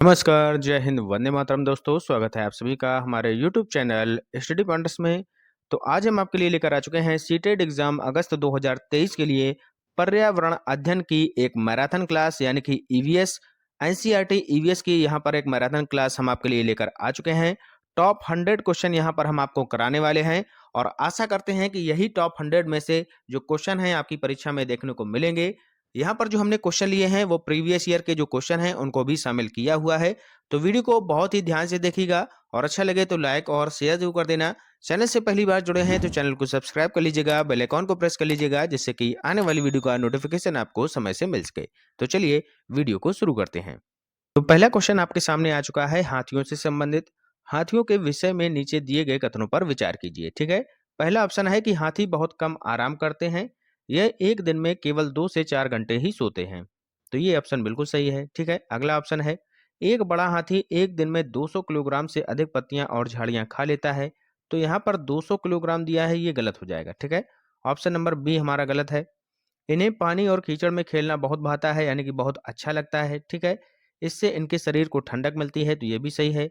नमस्कार, जय हिंद, वंदे मातरम दोस्तों। स्वागत है आप सभी का हमारे यूट्यूब चैनल स्टडी पॉइंट्स में। तो आज हम आपके लिए लेकर आ चुके हैं सीटेट एग्जाम अगस्त 2023 के लिए पर्यावरण अध्ययन की एक मैराथन क्लास यानी कि ईवीएस एनसीईआरटी ईवीएस की यहाँ पर एक मैराथन क्लास हम आपके लिए लेकर आ चुके हैं। टॉप 100 क्वेश्चन यहाँ पर हम आपको कराने वाले हैं और आशा करते हैं कि यही टॉप 100 में से जो क्वेश्चन हैं आपकी परीक्षा में देखने को मिलेंगे। यहाँ पर जो हमने क्वेश्चन लिए हैं वो प्रीवियस ईयर के जो क्वेश्चन हैं उनको भी शामिल किया हुआ है। तो वीडियो को बहुत ही ध्यान से देखिएगा और अच्छा लगे तो लाइक और शेयर जरूर कर देना। चैनल से पहली बार जुड़े हैं तो चैनल को सब्सक्राइब कर लीजिएगा, बेल आइकॉन को प्रेस कर लीजिएगा जिससे कि आने वाली वीडियो का नोटिफिकेशन आपको समय से मिल सके। तो चलिए वीडियो को शुरू करते हैं। तो पहला क्वेश्चन आपके सामने आ चुका है हाथियों से संबंधित। हाथियों के विषय में नीचे दिए गए कथनों पर विचार कीजिए। ठीक है, पहला ऑप्शन है कि हाथी बहुत कम आराम करते हैं, यह एक दिन में केवल 2 से 4 घंटे ही सोते हैं। तो ये ऑप्शन बिल्कुल सही है। ठीक है, अगला ऑप्शन है एक बड़ा हाथी एक दिन में 200 किलोग्राम से अधिक पत्तियां और झाड़ियां खा लेता है। तो यहाँ पर 200 किलोग्राम दिया है, ये गलत हो जाएगा। ठीक है, ऑप्शन नंबर बी हमारा गलत है। इन्हें पानी और कीचड़ में खेलना बहुत भाता है यानी कि बहुत अच्छा लगता है। ठीक है, इससे इनके शरीर को ठंडक मिलती है, तो ये भी सही है।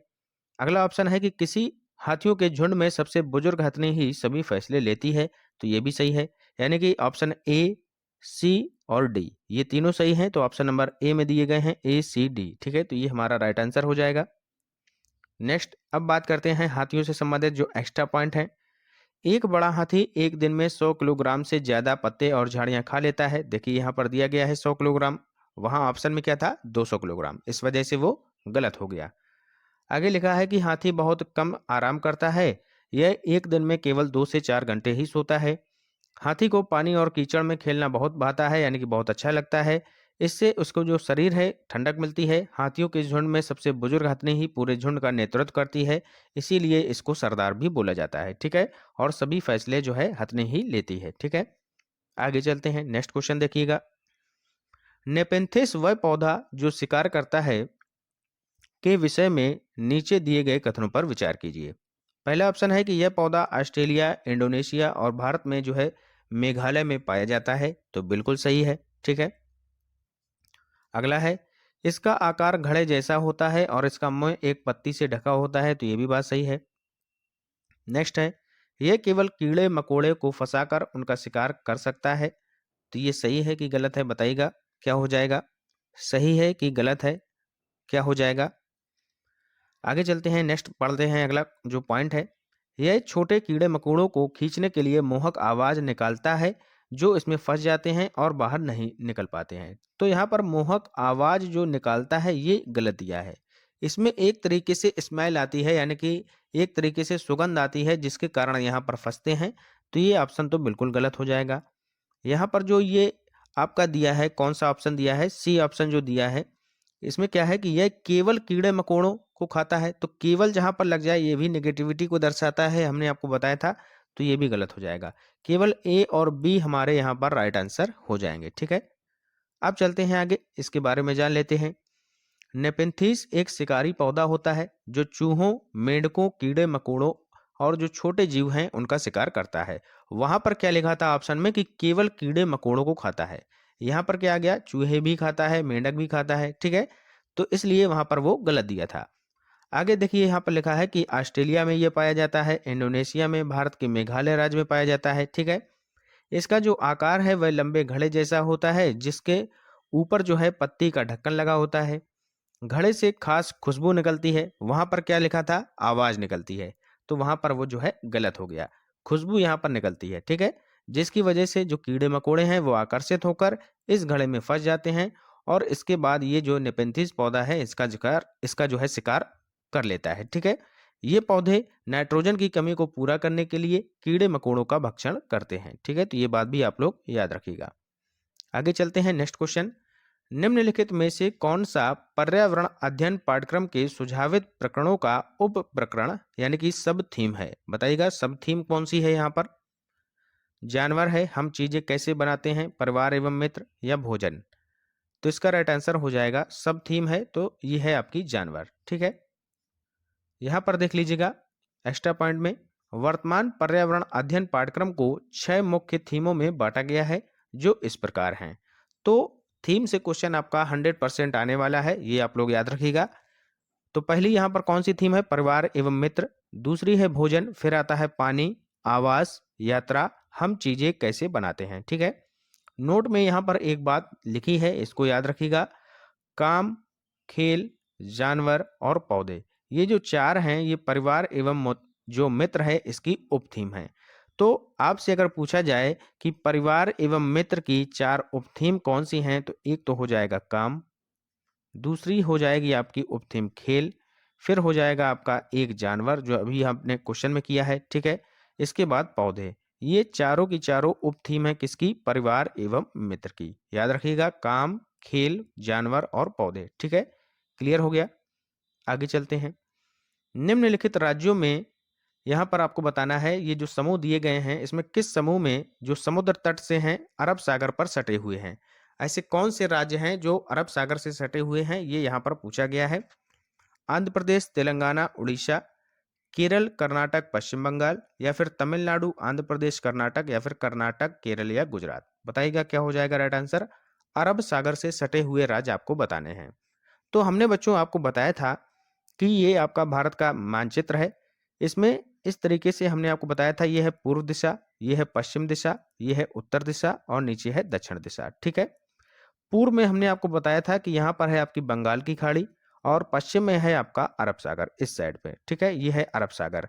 अगला ऑप्शन है कि किसी हाथियों के झुंड में सबसे बुजुर्ग हथनी ही सभी फैसले लेती है। तो ये भी सही है, यानी कि ऑप्शन ए, सी और डी ये तीनों सही हैं। तो ऑप्शन नंबर ए में दिए गए हैं ए, सी, डी। ठीक है, तो ये हमारा राइट आंसर हो जाएगा। नेक्स्ट अब बात करते हैं हाथियों से संबंधित जो एक्स्ट्रा पॉइंट है। एक बड़ा हाथी एक दिन में 100 किलोग्राम से ज्यादा पत्ते और झाड़ियां खा लेता है। देखिए यहाँ पर दिया गया है 100 किलोग्राम, वहां ऑप्शन में क्या था 200 किलोग्राम, इस वजह से वो गलत हो गया। आगे लिखा है कि हाथी बहुत कम आराम करता है, यह एक दिन में केवल 2 से 4 घंटे ही सोता है। हाथी को पानी और कीचड़ में खेलना बहुत भाता है यानी कि बहुत अच्छा लगता है, इससे उसको जो शरीर है ठंडक मिलती है। हाथियों के झुंड में सबसे बुजुर्ग हथनी ही पूरे झुंड का नेतृत्व करती है, इसीलिए इसको सरदार भी बोला जाता है। ठीक है, और सभी फैसले जो है हथनी ही लेती है। ठीक है, आगे चलते हैं। नेक्स्ट क्वेश्चन देखिएगा। नेपेंथिस वह पौधा जो शिकार करता है के विषय में नीचे दिए गए कथनों पर विचार कीजिए। पहला ऑप्शन है कि यह पौधा ऑस्ट्रेलिया, इंडोनेशिया और भारत में जो है मेघालय में पाया जाता है। तो बिल्कुल सही है। ठीक है, अगला है इसका आकार घड़े जैसा होता है और इसका मुंह एक पत्ती से ढका होता है। तो ये भी बात सही है। नेक्स्ट है यह केवल कीड़े मकोड़े को फंसाकर उनका शिकार कर सकता है। तो ये सही है कि गलत है, बताइएगा क्या हो जाएगा। सही है कि गलत है, क्या हो जाएगा। आगे चलते हैं, नेक्स्ट पढ़ते हैं। अगला जो पॉइंट है, यह छोटे कीड़े मकोड़ों को खींचने के लिए मोहक आवाज निकालता है जो इसमें फंस जाते हैं और बाहर नहीं निकल पाते हैं। तो यहाँ पर मोहक आवाज जो निकालता है ये गलत दिया है। इसमें एक तरीके से स्मेल आती है यानी कि एक तरीके से सुगंध आती है जिसके कारण यहाँ पर फंसते हैं। तो ये ऑप्शन तो बिल्कुल गलत हो जाएगा। यहाँ पर जो ये आपका दिया है, कौन सा ऑप्शन दिया है, सी ऑप्शन जो दिया है, इसमें क्या है कि यह केवल कीड़े मकोड़ों को खाता है। तो केवल जहां पर लग जाए ये भी नेगेटिविटी को दर्शाता है, हमने आपको बताया था। तो ये भी गलत हो जाएगा। केवल ए और बी हमारे यहाँ पर राइट आंसर हो जाएंगे। ठीक है, अब चलते हैं आगे, इसके बारे में जान लेते हैं। नेपेंथिस एक शिकारी पौधा होता है जो चूहों, मेंढकों, कीड़े मकोड़ों और जो छोटे जीव हैं उनका शिकार करता है। वहां पर क्या लिखा था ऑप्शन में कि केवल कीड़े मकोड़ों को खाता है, यहाँ पर क्या आ गया चूहे भी खाता है, मेंढक भी खाता है। ठीक है, तो इसलिए वहां पर वो गलत दिया था। आगे देखिए यहाँ पर लिखा है कि ऑस्ट्रेलिया में ये पाया जाता है, इंडोनेशिया में, भारत के मेघालय राज्य में पाया जाता है। ठीक है, इसका जो आकार है वह लंबे घड़े जैसा होता है जिसके ऊपर जो है पत्ती का ढक्कन लगा होता है। घड़े से खास खुशबू निकलती है, वहां पर क्या लिखा था आवाज निकलती है। तो वहां पर वो जो है गलत हो गया, खुशबू यहाँ पर निकलती है। ठीक है, जिसकी वजह से जो कीड़े मकोड़े हैं वो आकर्षित होकर इस घड़े में फंस जाते हैं और इसके बाद ये जो नेपेंथिस पौधा है इसका जो है शिकार कर लेता है। ठीक है, ये पौधे नाइट्रोजन की कमी को पूरा करने के लिए कीड़े मकोड़ों का भक्षण करते हैं। ठीक है, तो ये बात भी आप लोग याद रखिएगा। आगे चलते हैं, नेक्स्ट क्वेश्चन। निम्नलिखित में से कौन सा पर्यावरण अध्ययन पाठ्यक्रम के सुझावित प्रकरणों का उप प्रकरण यानी कि सब थीम है, बताइएगा सब थीम कौन सी है। यहाँ पर जानवर है, हम चीजें कैसे बनाते हैं, परिवार एवं मित्र या भोजन। तो इसका राइट आंसर हो जाएगा सब थीम है, तो ये है आपकी जानवर। ठीक है, यहाँ पर देख लीजिएगा एक्स्ट्रा पॉइंट में वर्तमान पर्यावरण अध्ययन पाठ्यक्रम को 6 मुख्य थीमों में बांटा गया है जो इस प्रकार हैं। तो थीम से क्वेश्चन आपका 100% आने वाला है, ये आप लोग याद रखिएगा। तो पहली यहाँ पर कौन सी थीम है? परिवार एवं मित्र। दूसरी है भोजन, फिर आता है पानी, आवास, यात्रा, हम चीजें कैसे बनाते हैं। ठीक है, नोट में यहाँ पर एक बात लिखी है, इसको याद रखिएगा। काम, खेल, जानवर और पौधे, ये जो चार हैं ये परिवार एवं जो मित्र है इसकी उप थीम है। तो आपसे अगर पूछा जाए कि परिवार एवं मित्र की चार उप थीम कौन सी हैं, तो एक तो हो जाएगा काम, दूसरी हो जाएगी आपकी उप थीम खेल, फिर हो जाएगा आपका एक जानवर जो अभी आपने क्वेश्चन में किया है। ठीक है, इसके बाद पौधे। ये चारों की चारों उप थीम है किसकी? परिवार एवं मित्र की। याद रखिएगा, काम, खेल, जानवर और पौधे। ठीक है, क्लियर हो गया। आगे चलते हैं। निम्नलिखित राज्यों में यहाँ पर आपको बताना है, ये जो समूह दिए गए हैं इसमें किस समूह में जो समुद्र तट से हैं, अरब सागर पर सटे हुए हैं। ऐसे कौन से राज्य हैं जो अरब सागर से सटे हुए हैं, ये यहाँ पर पूछा गया है। आंध्र प्रदेश, तेलंगाना, उड़ीसा, केरल, कर्नाटक, पश्चिम बंगाल, या फिर तमिलनाडु, आंध्र प्रदेश, कर्नाटक, या फिर कर्नाटक, केरल या गुजरात। बताइएगा क्या हो जाएगा राइट आंसर। अरब सागर से सटे हुए राज्य आपको बताने हैं। तो हमने बच्चों आपको बताया था कि ये आपका भारत का मानचित्र है। इसमें इस तरीके से हमने आपको बताया था, ये है पूर्व दिशा, ये है पश्चिम दिशा, ये है उत्तर दिशा और नीचे है दक्षिण दिशा। ठीक है, पूर्व में हमने आपको बताया था कि यहाँ पर है आपकी बंगाल की खाड़ी और पश्चिम में है आपका अरब सागर इस साइड पे। ठीक है, ये है अरब सागर।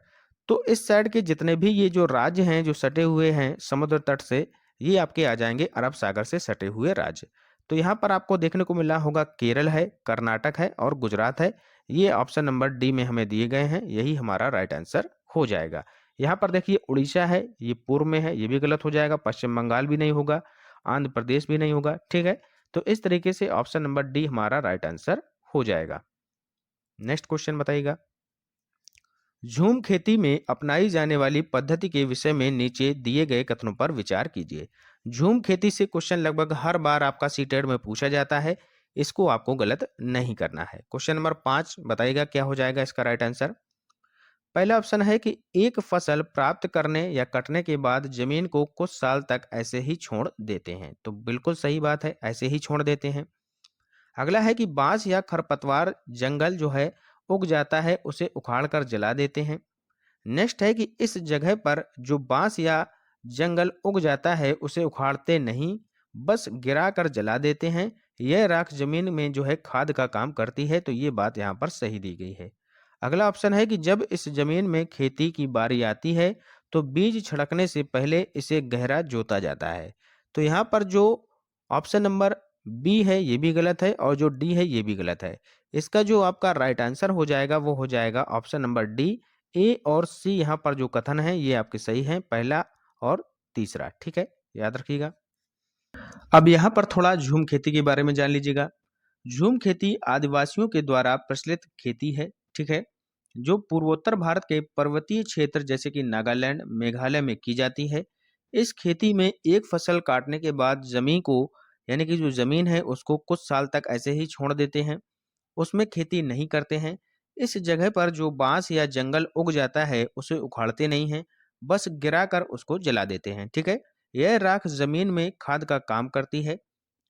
तो इस साइड के जितने भी ये जो राज्य हैं जो सटे हुए हैं समुद्र तट से, ये आपके आ जाएंगे अरब सागर से सटे हुए राज्य। तो यहाँ पर आपको देखने को मिला होगा केरल है, कर्नाटक है और गुजरात है। ये ऑप्शन नंबर डी में हमें दिए गए हैं, यही हमारा राइट आंसर हो जाएगा। यहाँ पर देखिए उड़ीसा है, ये पूर्व में है, ये भी गलत हो जाएगा। पश्चिम बंगाल भी नहीं होगा, आंध्र प्रदेश भी नहीं होगा। ठीक है, तो इस तरीके से ऑप्शन नंबर डी हमारा राइट आंसर हो जाएगा। नेक्स्ट क्वेश्चन बताइएगा। झूम खेती में अपनाई जाने वाली पद्धति के विषय में नीचे दिए गए कथनों पर विचार कीजिए। झूम खेती से क्वेश्चन लगभग हर बार आपका सीटेट में पूछा जाता है, इसको आपको गलत नहीं करना है। क्वेश्चन नंबर 5 बताइएगा क्या हो जाएगा इसका राइट आंसर। पहला ऑप्शन है कि एक फसल प्राप्त करने या कटने के बाद जमीन को कुछ साल तक ऐसे ही छोड़ देते हैं। तो बिल्कुल सही बात है, ऐसे ही छोड़ देते हैं। अगला है कि बांस या खरपतवार जंगल जो है उग जाता है उसे उखाड़ कर जला देते हैं। नेक्स्ट है कि इस जगह पर जो बांस या जंगल उग जाता है उसे उखाड़ते नहीं, बस गिरा कर जला देते हैं। यह राख जमीन में जो है खाद का काम करती है। तो ये बात यहाँ पर सही दी गई है। अगला ऑप्शन है कि जब इस जमीन में खेती की बारी आती है तो बीज छिड़कने से पहले इसे गहरा जोता जाता है। तो यहाँ पर जो ऑप्शन नंबर बी है ये भी गलत है और जो डी है ये भी गलत है। इसका जो आपका राइट आंसर हो जाएगा वो हो जाएगा ऑप्शन नंबर डी। ए और सी यहाँ पर जो कथन है ये आपके सही हैं, पहला और तीसरा। ठीक है, याद रखिएगा। अब यहाँ पर थोड़ा झूम खेती के बारे में जान लीजिएगा। झूम खेती आदिवासियों के द्वारा प्रचलित खेती है। ठीक है, जो पूर्वोत्तर भारत के पर्वतीय क्षेत्र जैसे कि नागालैंड, मेघालय में की जाती है। इस खेती में एक फसल काटने के बाद जमीन को, यानी कि जो जमीन है उसको कुछ साल तक ऐसे ही छोड़ देते हैं, उसमें खेती नहीं करते हैं। इस जगह पर जो बांस या जंगल उग जाता है उसे उखाड़ते नहीं हैं, बस गिराकर उसको जला देते हैं। ठीक है, यह राख जमीन में खाद का काम करती है।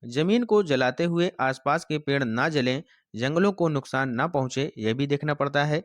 जमीन को जलाते हुए आसपास के पेड़ ना जलें, जंगलों को नुकसान ना पहुंचे, यह भी देखना पड़ता है।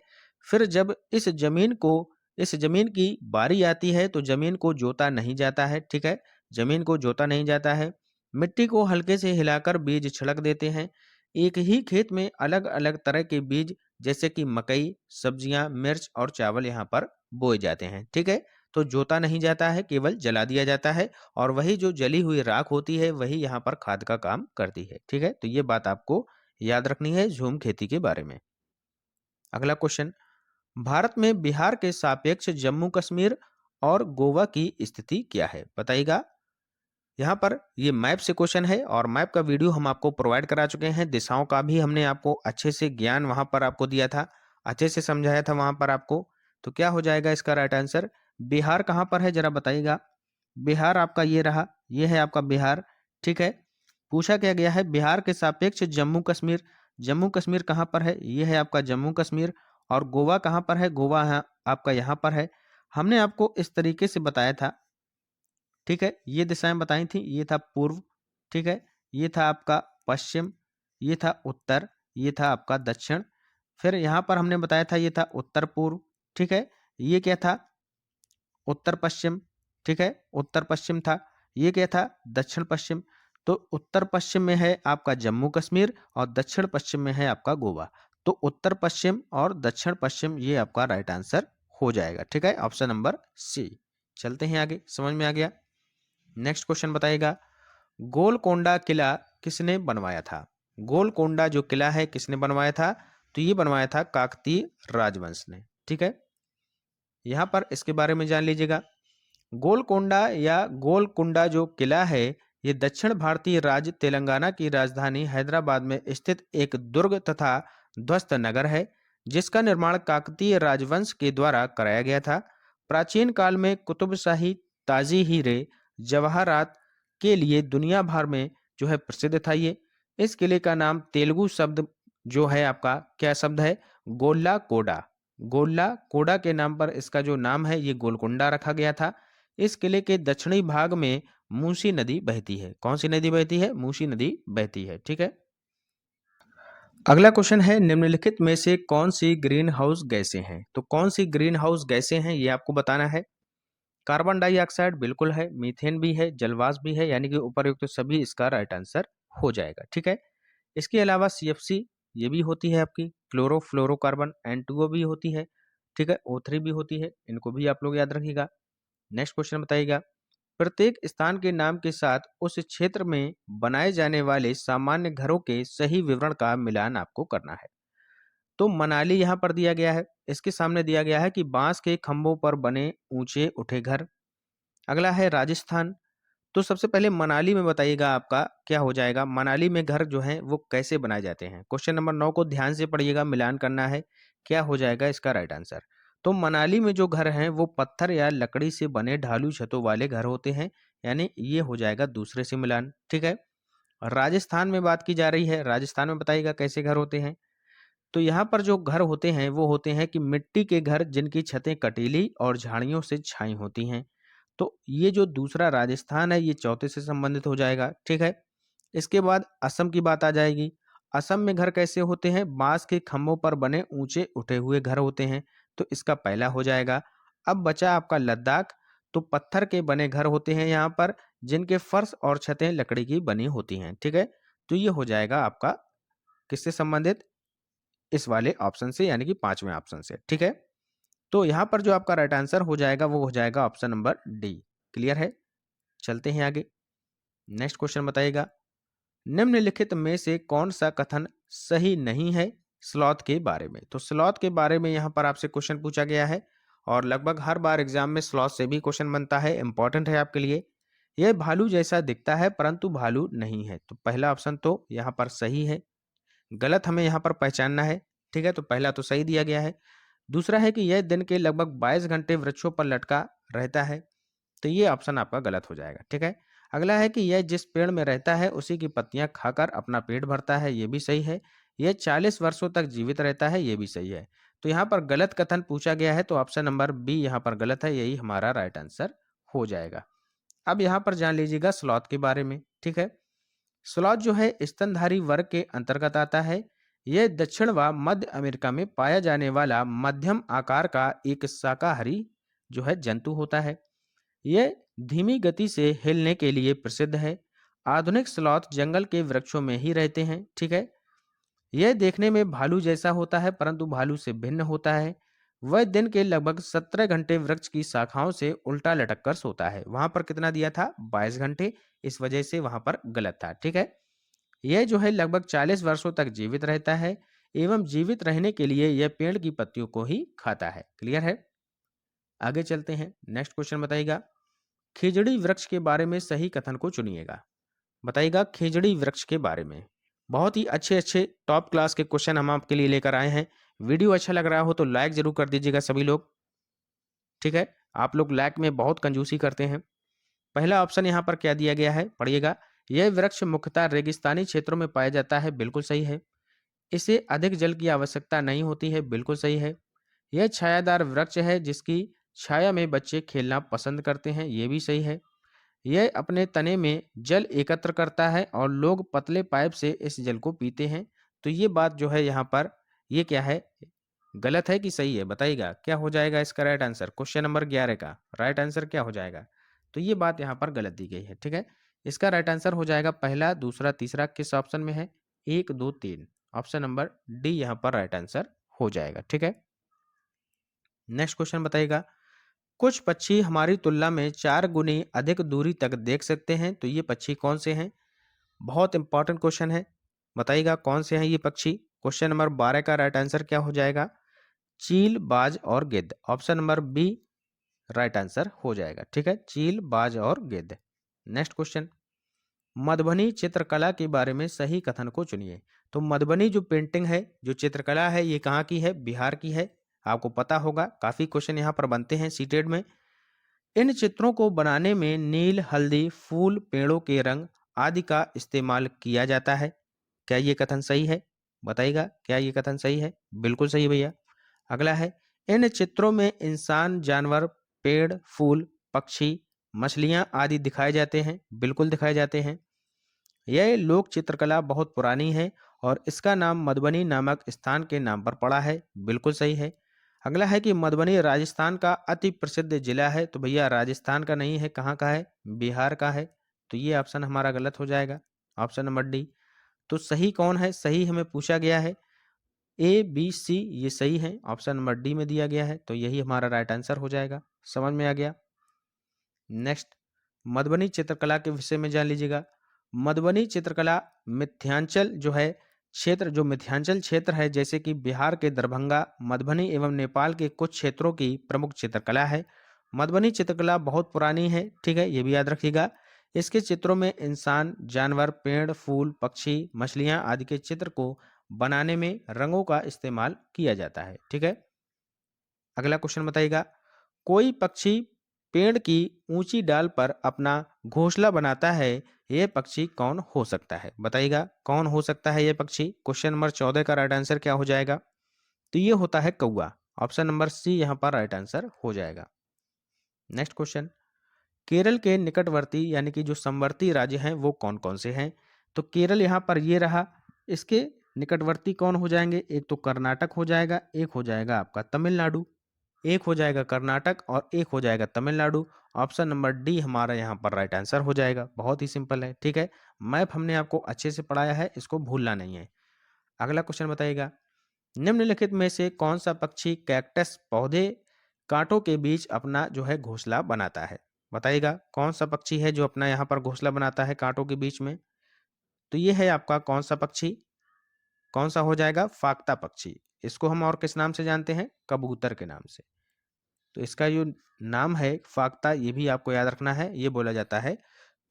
फिर जब इस जमीन की बारी आती है तो जमीन को जोता नहीं जाता है। ठीक है, जमीन को जोता नहीं जाता है। मिट्टी को हल्के से हिलाकर बीज छिड़क देते हैं। एक ही खेत में अलग अलग तरह के बीज जैसे कि मकई, सब्जियां, मिर्च और चावल यहाँ पर बोए जाते हैं। ठीक है, तो जोता नहीं जाता है, केवल जला दिया जाता है और वही जो जली हुई राख होती है वही यहाँ पर खाद का काम करती है। ठीक है, तो ये बात आपको याद रखनी है झूम खेती के बारे में। अगला क्वेश्चन, भारत में बिहार के सापेक्ष जम्मू कश्मीर और गोवा की स्थिति क्या है? बताइएगा। यहाँ पर ये मैप से क्वेश्चन है और मैप का वीडियो हम आपको प्रोवाइड करा चुके हैं। दिशाओं का भी हमने आपको अच्छे से ज्ञान वहाँ पर आपको दिया था, अच्छे से समझाया था वहाँ पर आपको। तो क्या हो जाएगा इसका राइट आंसर? बिहार कहाँ पर है जरा बताइएगा। बिहार आपका ये रहा, ये है आपका बिहार। ठीक है, पूछा क्या गया है बिहार के सापेक्ष जम्मू कश्मीर। जम्मू कश्मीर कहाँ पर है? ये है आपका जम्मू कश्मीर। और गोवा कहाँ पर है? गोवा आपका यहाँ पर है। हमने आपको इस तरीके से बताया था। ठीक है, ये दिशाएं बताई थी, ये था पूर्व, ठीक है, ये था आपका पश्चिम, ये था उत्तर, ये था आपका दक्षिण। फिर यहाँ पर हमने बताया था ये था उत्तर पूर्व, ठीक है। ये क्या था? उत्तर पश्चिम, ठीक है, उत्तर पश्चिम था। ये क्या था? दक्षिण पश्चिम। तो उत्तर पश्चिम में है आपका जम्मू कश्मीर और दक्षिण पश्चिम में है आपका गोवा। तो उत्तर पश्चिम और दक्षिण पश्चिम ये आपका राइट आंसर हो जाएगा, ठीक है, ऑप्शन नंबर सी। चलते हैं आगे, समझ में आ गया। नेक्स्ट क्वेश्चन बताइएगा, गोलकोंडा किला किसने बनवाया था? गोलकोंडा जो किला है किसने बनवाया था? तो ये बनवाया था काकतीय राजवंश ने, ठीक है। यहां पर इसके बारे में जान लीजिएगा। गोलकोंडा या गोलकुंडा जो किला है ये दक्षिण भारतीय राज्य तेलंगाना की राजधानी हैदराबाद में स्थित एक दुर्ग तथा ध्वस्त नगर है, जिसका निर्माण काकतीय राजवंश के द्वारा कराया गया था। प्राचीन काल में कुतुब शाही, ताजी हीरे जवाहरात के लिए दुनिया भर में जो है प्रसिद्ध था ये। इस किले का नाम तेलुगु शब्द जो है आपका क्या शब्द है? गोल्ला कोडा। गोल्ला कोडा के नाम पर इसका जो नाम है ये गोलकुंडा रखा गया था। इस किले के दक्षिणी भाग में मूसी नदी बहती है। कौन सी नदी बहती है? मूसी नदी बहती है, ठीक है। अगला क्वेश्चन है, निम्नलिखित में से कौन सी ग्रीन हाउस गैसें हैं? तो कौन सी ग्रीन हाउस गैसें हैं ये आपको बताना है। कार्बन डाइऑक्साइड बिल्कुल है, मीथेन भी है, जलवाष्प भी है, यानी कि उपर्युक्त तो सभी इसका राइट आंसर हो जाएगा, ठीक है। इसके अलावा CFC ये भी होती है आपकी, क्लोरोफ्लोरोकार्बन N2O भी होती है, ठीक है, O3 भी होती है, इनको भी आप लोग याद रखिएगा। नेक्स्ट क्वेश्चन बताइएगा, प्रत्येक स्थान के नाम के साथ उस क्षेत्र में बनाए जाने वाले सामान्य घरों के सही विवरण का मिलान आपको करना है। तो मनाली यहाँ पर दिया गया है, इसके सामने दिया गया है कि बांस के खंभों पर बने ऊंचे उठे घर। अगला है राजस्थान। तो सबसे पहले मनाली में बताइएगा आपका क्या हो जाएगा, मनाली में घर जो है वो कैसे बनाए जाते हैं। क्वेश्चन नंबर 9 को ध्यान से पढ़िएगा, मिलान करना है, क्या हो जाएगा इसका राइट आंसर। तो मनाली में जो घर हैं वो पत्थर या लकड़ी से बने ढालू छतों वाले घर होते हैं, यानी ये हो जाएगा दूसरे से मिलान, ठीक है। राजस्थान में बात की जा रही है, राजस्थान में बताइएगा कैसे घर होते हैं। तो यहाँ पर जो घर होते हैं वो होते हैं कि मिट्टी के घर जिनकी छतें कटीली और झाड़ियों से छाई होती हैं। तो ये जो दूसरा राजस्थान है ये चौथे से संबंधित हो जाएगा, ठीक है। इसके बाद असम की बात आ जाएगी। असम में घर कैसे होते हैं? बांस के खंभों पर बने ऊंचे उठे हुए घर होते हैं, तो इसका पहला हो जाएगा। अब बचा आपका लद्दाख। तो पत्थर के बने घर होते हैं यहाँ पर, जिनके फर्श और छतें लकड़ी की बनी होती हैं, ठीक है। तो ये हो जाएगा आपका किससे संबंधित? इस वाले ऑप्शन से, यानी कि पांचवें ऑप्शन से, ठीक है। तो यहाँ पर जो आपका राइट आंसर हो जाएगा वो हो जाएगा ऑप्शन नंबर डी। क्लियर है? चलते हैं आगे। नेक्स्ट क्वेश्चन बताइएगा, निम्नलिखित में से कौन सा कथन सही नहीं है स्लॉथ के बारे में? तो स्लॉथ के बारे में यहाँ पर आपसे क्वेश्चन पूछा गया है और लगभग हर बार एग्जाम में स्लॉथ से भी क्वेश्चन बनता है, इंपॉर्टेंट है आपके लिए। यह भालू जैसा दिखता है परंतु भालू नहीं है। तो पहला ऑप्शन तो यहाँ पर सही है, गलत हमें यहाँ पर पहचानना है, ठीक है। तो पहला तो सही दिया गया है। दूसरा है कि यह दिन के लगभग 22 घंटे वृक्षों पर लटका रहता है, तो ये ऑप्शन आपका गलत हो जाएगा, ठीक है। अगला है कि यह जिस पेड़ में रहता है उसी की पत्तियां खाकर अपना पेट भरता है, ये भी सही है। यह 40 वर्षों तक जीवित रहता है, ये भी सही है। तो यहाँ पर गलत कथन पूछा गया है, तो ऑप्शन नंबर बी यहाँ पर गलत है, यही हमारा राइट आंसर हो जाएगा। अब यहाँ पर जान लीजिएगा स्लॉथ के बारे में, ठीक है। स्लॉथ जो है स्तनधारी वर्ग के अंतर्गत आता है। यह दक्षिण व मध्य अमेरिका में पाया जाने वाला मध्यम आकार का एक शाकाहारी जो है जंतु होता है। यह धीमी गति से हिलने के लिए प्रसिद्ध है। आधुनिक स्लॉथ जंगल के वृक्षों में ही रहते हैं, ठीक है। यह देखने में भालू जैसा होता है परंतु भालू से भिन्न होता है। वह दिन के लगभग 17 घंटे वृक्ष की शाखाओं से उल्टा लटक कर सोता है। वहां पर कितना दिया था? 22 घंटे, इस वजह से वहां पर गलत था, ठीक है। यह जो है लगभग 40 वर्षों तक जीवित रहता है एवं जीवित रहने के लिए यह पेड़ की पत्तियों को ही खाता है। क्लियर है? आगे चलते हैं, नेक्स्ट क्वेश्चन बताइएगा, खिजड़ी वृक्ष के बारे में सही कथन को चुनिएगा। बताइएगा खिजड़ी वृक्ष के बारे में। बहुत ही अच्छे अच्छे टॉप क्लास के क्वेश्चन हम आपके लिए लेकर आए हैं। वीडियो अच्छा लग रहा हो तो लाइक जरूर कर दीजिएगा सभी लोग, ठीक है। आप लोग लाइक में बहुत कंजूसी करते हैं। पहला ऑप्शन यहाँ पर क्या दिया गया है, पढ़िएगा। यह वृक्ष मुख्यतः रेगिस्तानी क्षेत्रों में पाया जाता है, बिल्कुल सही है। इसे अधिक जल की आवश्यकता नहीं होती है, बिल्कुल सही है। यह छायादार वृक्ष है जिसकी छाया में बच्चे खेलना पसंद करते हैं, ये भी सही है। यह अपने तने में जल एकत्र करता है और लोग पतले पाइप से इस जल को पीते हैं, तो ये बात जो है यहाँ पर ये क्या है, गलत है कि सही है, बताइएगा क्या हो जाएगा इसका राइट आंसर। क्वेश्चन नंबर 11 का राइट आंसर क्या हो जाएगा? तो ये बात यहाँ पर गलत दी गई है, ठीक है। इसका राइट आंसर हो जाएगा पहला, दूसरा, तीसरा, किस ऑप्शन में है? 1, 2, 3, ऑप्शन नंबर डी यहाँ पर राइट आंसर हो जाएगा, ठीक है। नेक्स्ट क्वेश्चन बताइएगा, कुछ पक्षी हमारी तुलना में 4 गुनी अधिक दूरी तक देख सकते हैं, तो ये पक्षी कौन से हैं? बहुत इंपॉर्टेंट क्वेश्चन है, बताइएगा कौन से हैं ये पक्षी। क्वेश्चन नंबर 12 का राइट आंसर क्या हो जाएगा? चील, बाज और गिद्ध, option number B right answer हो जाएगा, ठीक है, चील, बाज और गिद्ध। नेक्स्ट क्वेश्चन, मधुबनी चित्रकला के बारे में सही कथन को चुनिए। तो मधुबनी जो पेंटिंग है, जो चित्रकला है, ये कहाँ की है? बिहार की है, आपको पता होगा, काफी क्वेश्चन यहाँ पर बनते हैं सीटेड में। इन चित्रों को बनाने में नील, हल्दी, फूल, पेड़ों के रंग आदि का इस्तेमाल किया जाता है। क्या ये कथन सही है? बताइएगा क्या ये कथन सही है? बिल्कुल सही भैया। अगला है, इन चित्रों में इंसान, जानवर, पेड़, फूल, पक्षी, मछलियां आदि दिखाए जाते हैं। बिल्कुल दिखाए जाते हैं। यह लोक चित्रकला बहुत पुरानी है और इसका नाम मधुबनी नामक स्थान के नाम पर पड़ा है। बिल्कुल सही है। अगला है कि मधुबनी राजस्थान का अति प्रसिद्ध जिला है। तो भैया राजस्थान का नहीं है, कहाँ का है? बिहार का है। तो ये ऑप्शन हमारा गलत हो जाएगा, ऑप्शन नंबर डी। तो सही कौन है? सही हमें पूछा गया है, ए, बी, सी, ये सही है, ऑप्शन नंबर डी में दिया गया है, तो यही हमारा राइट आंसर हो जाएगा। समझ में आ गया। नेक्स्ट, मधुबनी चित्रकला के विषय में जान लीजिएगा। मधुबनी चित्रकला मिथिलांचल जो है क्षेत्र, जो मिथिलांचल क्षेत्र है, जैसे कि बिहार के दरभंगा, मधुबनी एवं नेपाल के कुछ क्षेत्रों की प्रमुख चित्रकला है। मधुबनी चित्रकला बहुत पुरानी है, ठीक है, ये भी याद रखिएगा। इसके चित्रों में इंसान, जानवर, पेड़, फूल, पक्षी, मछलियां आदि के चित्र को बनाने में रंगों का इस्तेमाल किया जाता है, ठीक है। अगला क्वेश्चन बताइएगा, कोई पक्षी पेड़ की ऊंची डाल पर अपना घोंसला बनाता है, यह पक्षी कौन हो सकता है? बताइएगा कौन हो सकता है यह पक्षी। क्वेश्चन नंबर 14 का राइट आंसर क्या हो जाएगा? तो ये होता है कौवा, ऑप्शन नंबर सी यहाँ पर राइट आंसर हो जाएगा। नेक्स्ट क्वेश्चन, केरल के निकटवर्ती यानी कि जो समवर्ती राज्य हैं वो कौन कौन से हैं? तो केरल यहाँ पर ये रहा, इसके निकटवर्ती कौन हो जाएंगे? एक तो कर्नाटक हो जाएगा, एक हो जाएगा आपका तमिलनाडु। एक हो जाएगा कर्नाटक और एक हो जाएगा तमिलनाडु। ऑप्शन नंबर डी हमारा यहाँ पर राइट आंसर हो जाएगा। बहुत ही सिंपल है, ठीक है। मैप हमने आपको अच्छे से पढ़ाया है, इसको भूलना नहीं है। अगला क्वेश्चन बताइएगा, निम्नलिखित में से कौन सा पक्षी कैक्टस पौधे कांटों के बीच अपना जो है घोंसला बनाता है? बताइएगा कौन सा पक्षी है जो अपना यहाँ पर घोंसला बनाता है कांटों के बीच में? तो ये है आपका कौन सा पक्षी? कौन सा हो जाएगा? फाख्ता पक्षी। इसको हम और किस नाम से जानते हैं? कबूतर के नाम से। तो इसका जो नाम है फाख्ता, ये भी आपको याद रखना है, ये बोला जाता है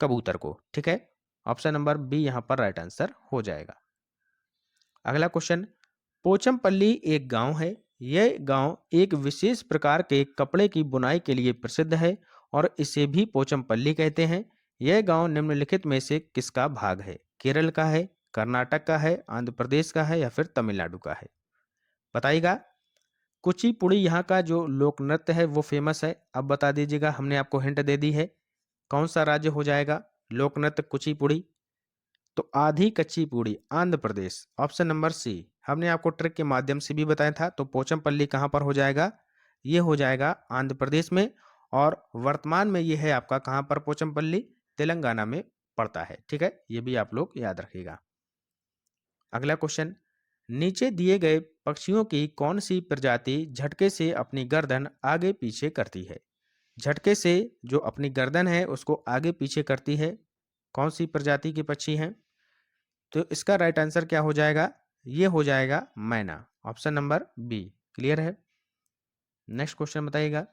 कबूतर को, ठीक है। ऑप्शन नंबर बी यहाँ पर राइट आंसर हो जाएगा। अगला क्वेश्चन, पोचमपल्ली एक गांव है, यह गांव एक विशेष प्रकार के कपड़े की बुनाई के लिए प्रसिद्ध है और इसे भी पोचमपल्ली कहते हैं। यह गांव निम्नलिखित में से किसका भाग है? केरल का है, कर्नाटक का है, आंध्र प्रदेश का है या फिर तमिलनाडु का है? बताइएगा। कुचिपुड़ी यहाँ का जो लोक नृत्य है वो फेमस है। अब बता दीजिएगा, हमने आपको हिंट दे दी है, कौन सा राज्य हो जाएगा लोक नृत्य कुचिपुड़ी? तो आधी कच्ची पूड़ी, आंध्र प्रदेश, ऑप्शन नंबर सी। हमने आपको ट्रिक के माध्यम से भी बताया था। तो पोचमपल्ली कहाँ पर हो जाएगा? ये हो जाएगा आंध्र प्रदेश में, और वर्तमान में ये है आपका कहाँ पर? पोचमपल्ली तेलंगाना में पड़ता है, ठीक है, ये भी आप लोग याद रखिएगा। अगला क्वेश्चन, नीचे दिए गए पक्षियों की कौन सी प्रजाति झटके से अपनी गर्दन आगे पीछे करती है? झटके से जो अपनी गर्दन है उसको आगे पीछे करती है, कौन सी प्रजाति के पक्षी हैं? तो इसका राइट आंसर क्या हो जाएगा? ये हो जाएगा मैना, ऑप्शन नंबर बी। क्लियर है। नेक्स्ट क्वेश्चन बताइएगा,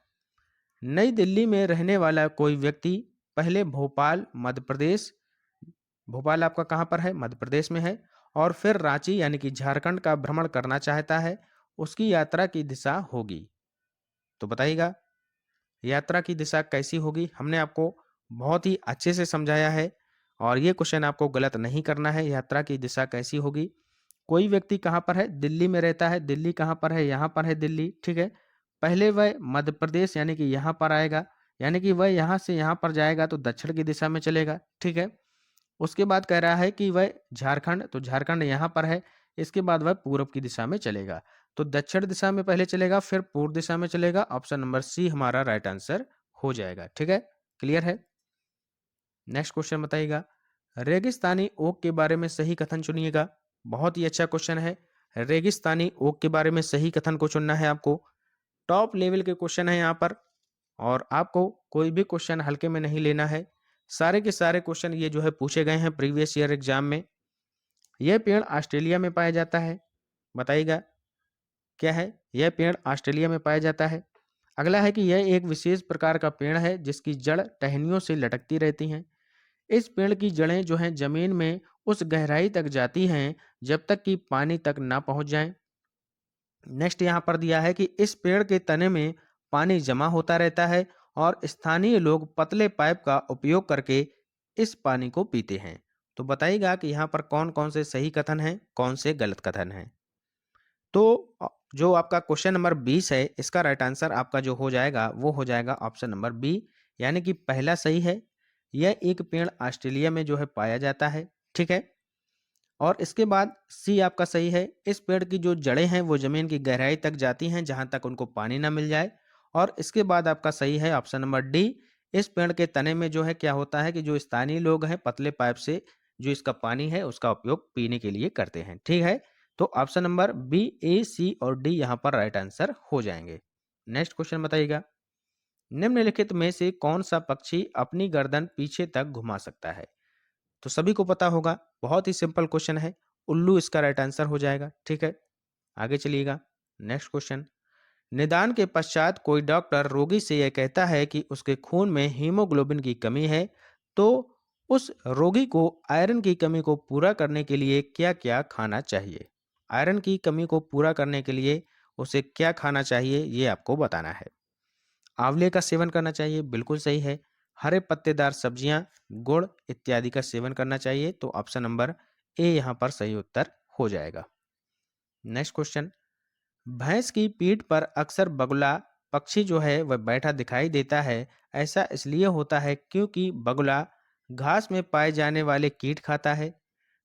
नई दिल्ली में रहने वाला कोई व्यक्ति पहले भोपाल, मध्य प्रदेश, भोपाल आपका कहाँ पर है? मध्य प्रदेश में है, और फिर रांची यानी कि झारखंड का भ्रमण करना चाहता है, उसकी यात्रा की दिशा होगी। तो बताइएगा यात्रा की दिशा कैसी होगी? हमने आपको बहुत ही अच्छे से समझाया है और ये क्वेश्चन आपको गलत नहीं करना है। यात्रा की दिशा कैसी होगी? कोई व्यक्ति कहाँ पर है? दिल्ली में रहता है। दिल्ली कहाँ पर है? यहाँ पर है दिल्ली, ठीक है। पहले वह मध्य प्रदेश यानी कि यहाँ पर आएगा, यानी कि वह यहाँ से यहाँ पर जाएगा तो दक्षिण की दिशा में चलेगा, ठीक है। उसके बाद कह रहा है कि वह झारखंड, तो झारखंड यहाँ पर है, इसके बाद वह पूर्व की दिशा में चलेगा। तो दक्षिण दिशा में पहले चलेगा, फिर पूर्व दिशा में चलेगा। ऑप्शन नंबर सी हमारा राइट आंसर हो जाएगा। ठीक है, क्लियर है। नेक्स्ट क्वेश्चन बताइएगा, रेगिस्तानी ओक के बारे में सही कथन चुनिएगा। बहुत ही अच्छा क्वेश्चन है। रेगिस्तानी ओक के बारे में सही कथन को चुनना है आपको। टॉप लेवल के क्वेश्चन है यहाँ पर, और आपको कोई भी क्वेश्चन हल्के में नहीं लेना है। सारे के सारे क्वेश्चन ये जो है पूछे गए हैं प्रीवियस ईयर एग्जाम में। यह पेड़ ऑस्ट्रेलिया में पाया जाता है। बताइएगा क्या है, यह पेड़ ऑस्ट्रेलिया में पाया जाता है। अगला है कि यह एक विशेष प्रकार का पेड़ है जिसकी जड़ टहनियों से लटकती रहती हैं। इस पेड़ की जड़ें जो हैं जमीन में उस गहराई तक जाती हैं जब तक कि पानी तक ना पहुंच जाएं। नेक्स्ट यहाँ पर दिया है कि इस पेड़ के तने में पानी जमा होता रहता है और स्थानीय लोग पतले पाइप का उपयोग करके इस पानी को पीते हैं। तो बताइएगा कि यहाँ पर कौन कौन से सही कथन हैं, कौन से गलत कथन हैं। तो जो आपका क्वेश्चन नंबर 20 है, इसका राइट आंसर आपका जो हो जाएगा वो हो जाएगा ऑप्शन नंबर बी, यानी कि पहला सही है। यह एक पेड़ ऑस्ट्रेलिया में जो है पाया जाता है। ठीक है, और इसके बाद सी आपका सही है। इस पेड़ की जो जड़ें हैं वो जमीन की गहराई तक जाती हैं जहां तक उनको पानी ना मिल जाए। और इसके बाद आपका सही है ऑप्शन नंबर डी, इस पेड़ के तने में जो है क्या होता है कि जो स्थानीय लोग हैं पतले पाइप से जो इसका पानी है उसका उपयोग पीने के लिए करते हैं। ठीक है, तो ऑप्शन नंबर बी, ए, सी और डी यहाँ पर राइट आंसर हो जाएंगे। नेक्स्ट क्वेश्चन बताइएगा, निम्नलिखित में से कौन सा पक्षी अपनी गर्दन पीछे तक घुमा सकता है। तो सभी को पता होगा, बहुत ही सिंपल क्वेश्चन है, उल्लू इसका राइट आंसर हो जाएगा। ठीक है, आगे चलिएगा। नेक्स्ट क्वेश्चन, निदान के पश्चात कोई डॉक्टर रोगी से यह कहता है कि उसके खून में हीमोग्लोबिन की कमी है, तो उस रोगी को आयरन की कमी को पूरा करने के लिए क्या क्या खाना चाहिए। आयरन की कमी को पूरा करने के लिए उसे क्या खाना चाहिए ये आपको बताना है। आंवले का सेवन करना चाहिए, बिल्कुल सही है। हरे पत्तेदार सब्जियां, गुड़ इत्यादि का सेवन करना चाहिए, तो ऑप्शन नंबर ए यहाँ पर सही उत्तर हो जाएगा। नेक्स्ट क्वेश्चन, भैंस की पीठ पर अक्सर बगुला पक्षी जो है वह बैठा दिखाई देता है। ऐसा इसलिए होता है क्योंकि बगुला घास में पाए जाने वाले कीट खाता है,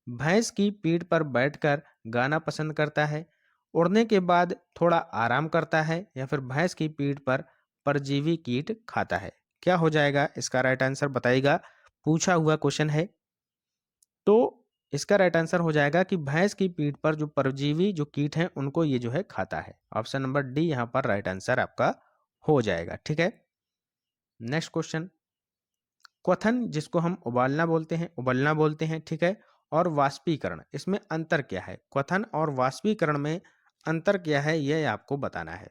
भैंस की पीठ पर बैठकर गाना पसंद करता है, उड़ने के बाद थोड़ा आराम करता है, या फिर भैंस की पीठ पर परजीवी कीट खाता है। क्या हो जाएगा इसका राइट आंसर बताइएगा, पूछा हुआ क्वेश्चन है। तो इसका राइट आंसर हो जाएगा कि भैंस की पीठ पर जो परजीवी जो कीट हैं उनको ये जो है खाता है। ऑप्शन नंबर डी यहाँ पर राइट आंसर आपका हो जाएगा। ठीक है, नेक्स्ट क्वेश्चन, क्वथन जिसको हम उबलना बोलते हैं, ठीक है, और वाष्पीकरण, इसमें अंतर क्या है। क्वथन और वाष्पीकरण में अंतर क्या है यह आपको बताना है।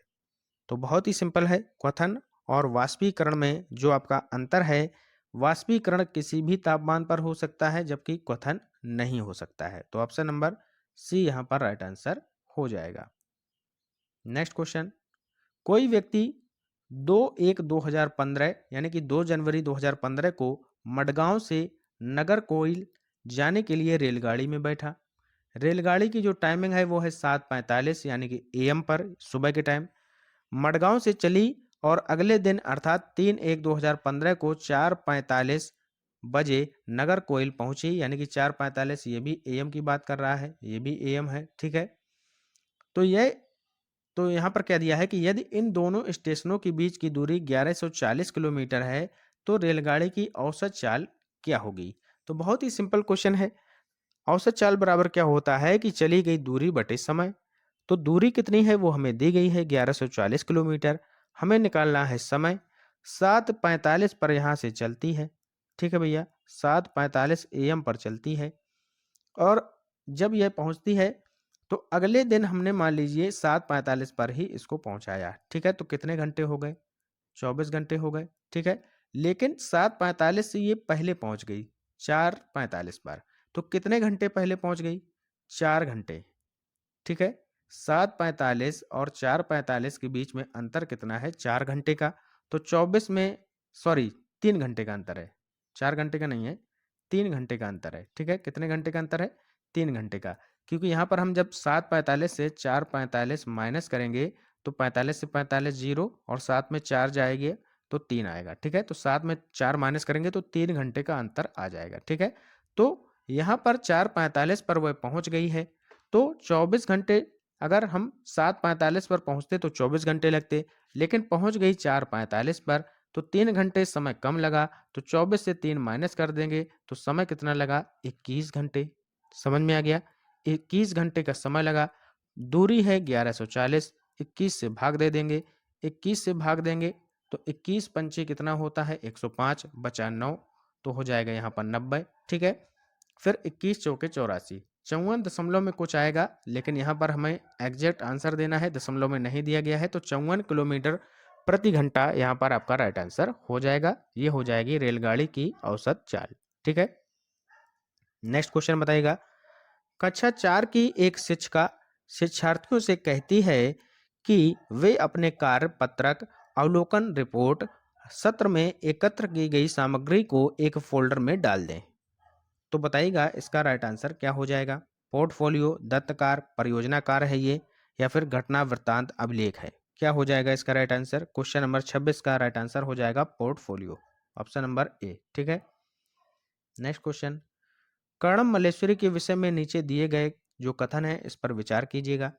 तो बहुत ही सिंपल है, क्वथन और वाष्पीकरण में जो आपका अंतर है, वाष्पीकरण किसी भी तापमान पर हो सकता है जबकि क्वथन नहीं हो सकता है। तो ऑप्शन नंबर सी यहाँ पर राइट आंसर हो जाएगा। नेक्स्ट क्वेश्चन, कोई व्यक्ति 2/1/2015 यानी कि 2 जनवरी 2015 को मडगांव से नागरकोइल जाने के लिए रेलगाड़ी में बैठा। रेलगाड़ी की जो टाइमिंग है वो है 7:45 यानी कि एएम पर, सुबह के टाइम मडगांव से चली और अगले दिन अर्थात 3/1/2015 को 4:45 बजे नागरकोइल पहुंची, यानी कि 4:45 ये भी एएम की बात कर रहा है, ये भी एएम है। ठीक है, तो यहाँ पर क्या दिया है कि यदि इन दोनों स्टेशनों के बीच की दूरी 1140 किलोमीटर है तो रेलगाड़ी की औसत चाल क्या होगी। तो बहुत ही सिंपल क्वेश्चन है। औसत चाल बराबर क्या होता है कि चली गई दूरी बटे समय। तो दूरी कितनी है वो हमें दी गई है 1140 किलोमीटर, हमें निकालना है समय। 7:45 पर यहाँ से चलती है। ठीक है भैया, 7:45 एएम पर चलती है और जब यह पहुंचती है तो अगले दिन हमने मान लीजिए 7:45 पर ही इसको पहुंचाया। ठीक है, तो कितने घंटे हो गए, 24 घंटे हो गए। ठीक है, लेकिन 7:45 से ये पहले पहुंच गई 4:45 पर, तो कितने घंटे पहले पहुंच गई, 4 घंटे। ठीक है, 7:45 और 4:45 के बीच में अंतर कितना है, 4 घंटे का। तो 24 में, सॉरी 3 घंटे का अंतर है, 4 घंटे का नहीं है, 3 घंटे का अंतर है। ठीक है, कितने घंटे का अंतर है, 3 घंटे का, क्योंकि यहाँ पर हम जब 7:45 से 4:45 माइनस करेंगे तो 45 से 45 जीरो और 7 में 4 जाएगी तो 3 आएगा। ठीक है, तो 7 में 4 माइनस करेंगे तो 3 घंटे का अंतर आ जाएगा। ठीक है, तो यहाँ पर 4:45 पर वह पहुंच गई है। तो 24 घंटे, अगर हम 7:45 पर पहुंचते तो 24 घंटे लगते, लेकिन पहुंच गई 4:45 पर, तो 3 घंटे समय कम लगा। तो 24 से 3 माइनस कर देंगे तो समय कितना लगा? 21 घंटे। समझ में आ गया? 21 घंटे का समय लगा। दूरी है 1140, 21 से भाग दे देंगे, 21 से भाग देंगे तो 21 पंचे कितना होता है? 105, बचा 9, तो हो जाएगा यहाँ पर 90। ठीक है, फिर 21 चौके 84, 54 दशमलव में कुछ आएगा, लेकिन यहाँ पर हमें एग्जैक्ट आंसर देना है, दशमलव में नहीं दिया गया है। तो 54 किलोमीटर प्रति घंटा यहाँ पर आपका राइट आंसर हो जाएगा। ये हो जाएगी रेलगाड़ी की औसत चाल। ठीक है, नेक्स्ट क्वेश्चन बताइएगा। कक्षा 4 की एक शिक्षिका शिक्षार्थियों से कहती है कि वे अपने कार्य पत्रक, अवलोकन रिपोर्ट, सत्र में एकत्र की गई सामग्री को एक फोल्डर में डाल दें। तो बताइएगा इसका राइट आंसर क्या हो जाएगा? पोर्टफोलियो, दत्तकार, परियोजना कार्य है ये, या फिर घटना वृत्तांत अभिलेख है? क्या हो जाएगा इसका राइट आंसर? क्वेश्चन नंबर 26 का राइट आंसर हो जाएगा पोर्टफोलियो, ऑप्शन नंबर ए। ठीक है, नेक्स्ट क्वेश्चन। कर्णम मल्लेश्वरी के विषय में नीचे दिए गए जो कथन है इस पर विचार कीजिएगा।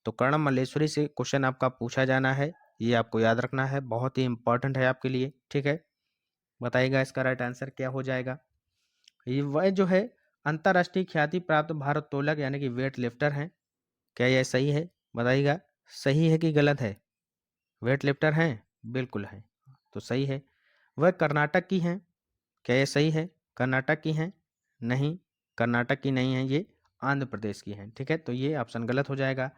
तो कर्णम मल्लेश्वरी से क्वेश्चन आपका पूछा जाना है, ये आपको याद रखना है, बहुत ही इंपॉर्टेंट है आपके लिए। ठीक है, बताइएगा इसका राइट आंसर क्या हो जाएगा? ये वह जो है अंतर्राष्ट्रीय ख्याति प्राप्त भारोत्तोलक यानी कि वेट लिफ्टर हैं। क्या यह सही है? बताइएगा सही है कि गलत है? वेट लिफ्टर हैं, बिल्कुल है, तो सही है। वह कर्नाटक की हैं। क्या यह सही है? कर्नाटक की हैं? नहीं, कर्नाटक की नहीं है, ये आंध्र प्रदेश की हैं। ठीक है, तो ये ऑप्शन गलत हो जाएगा।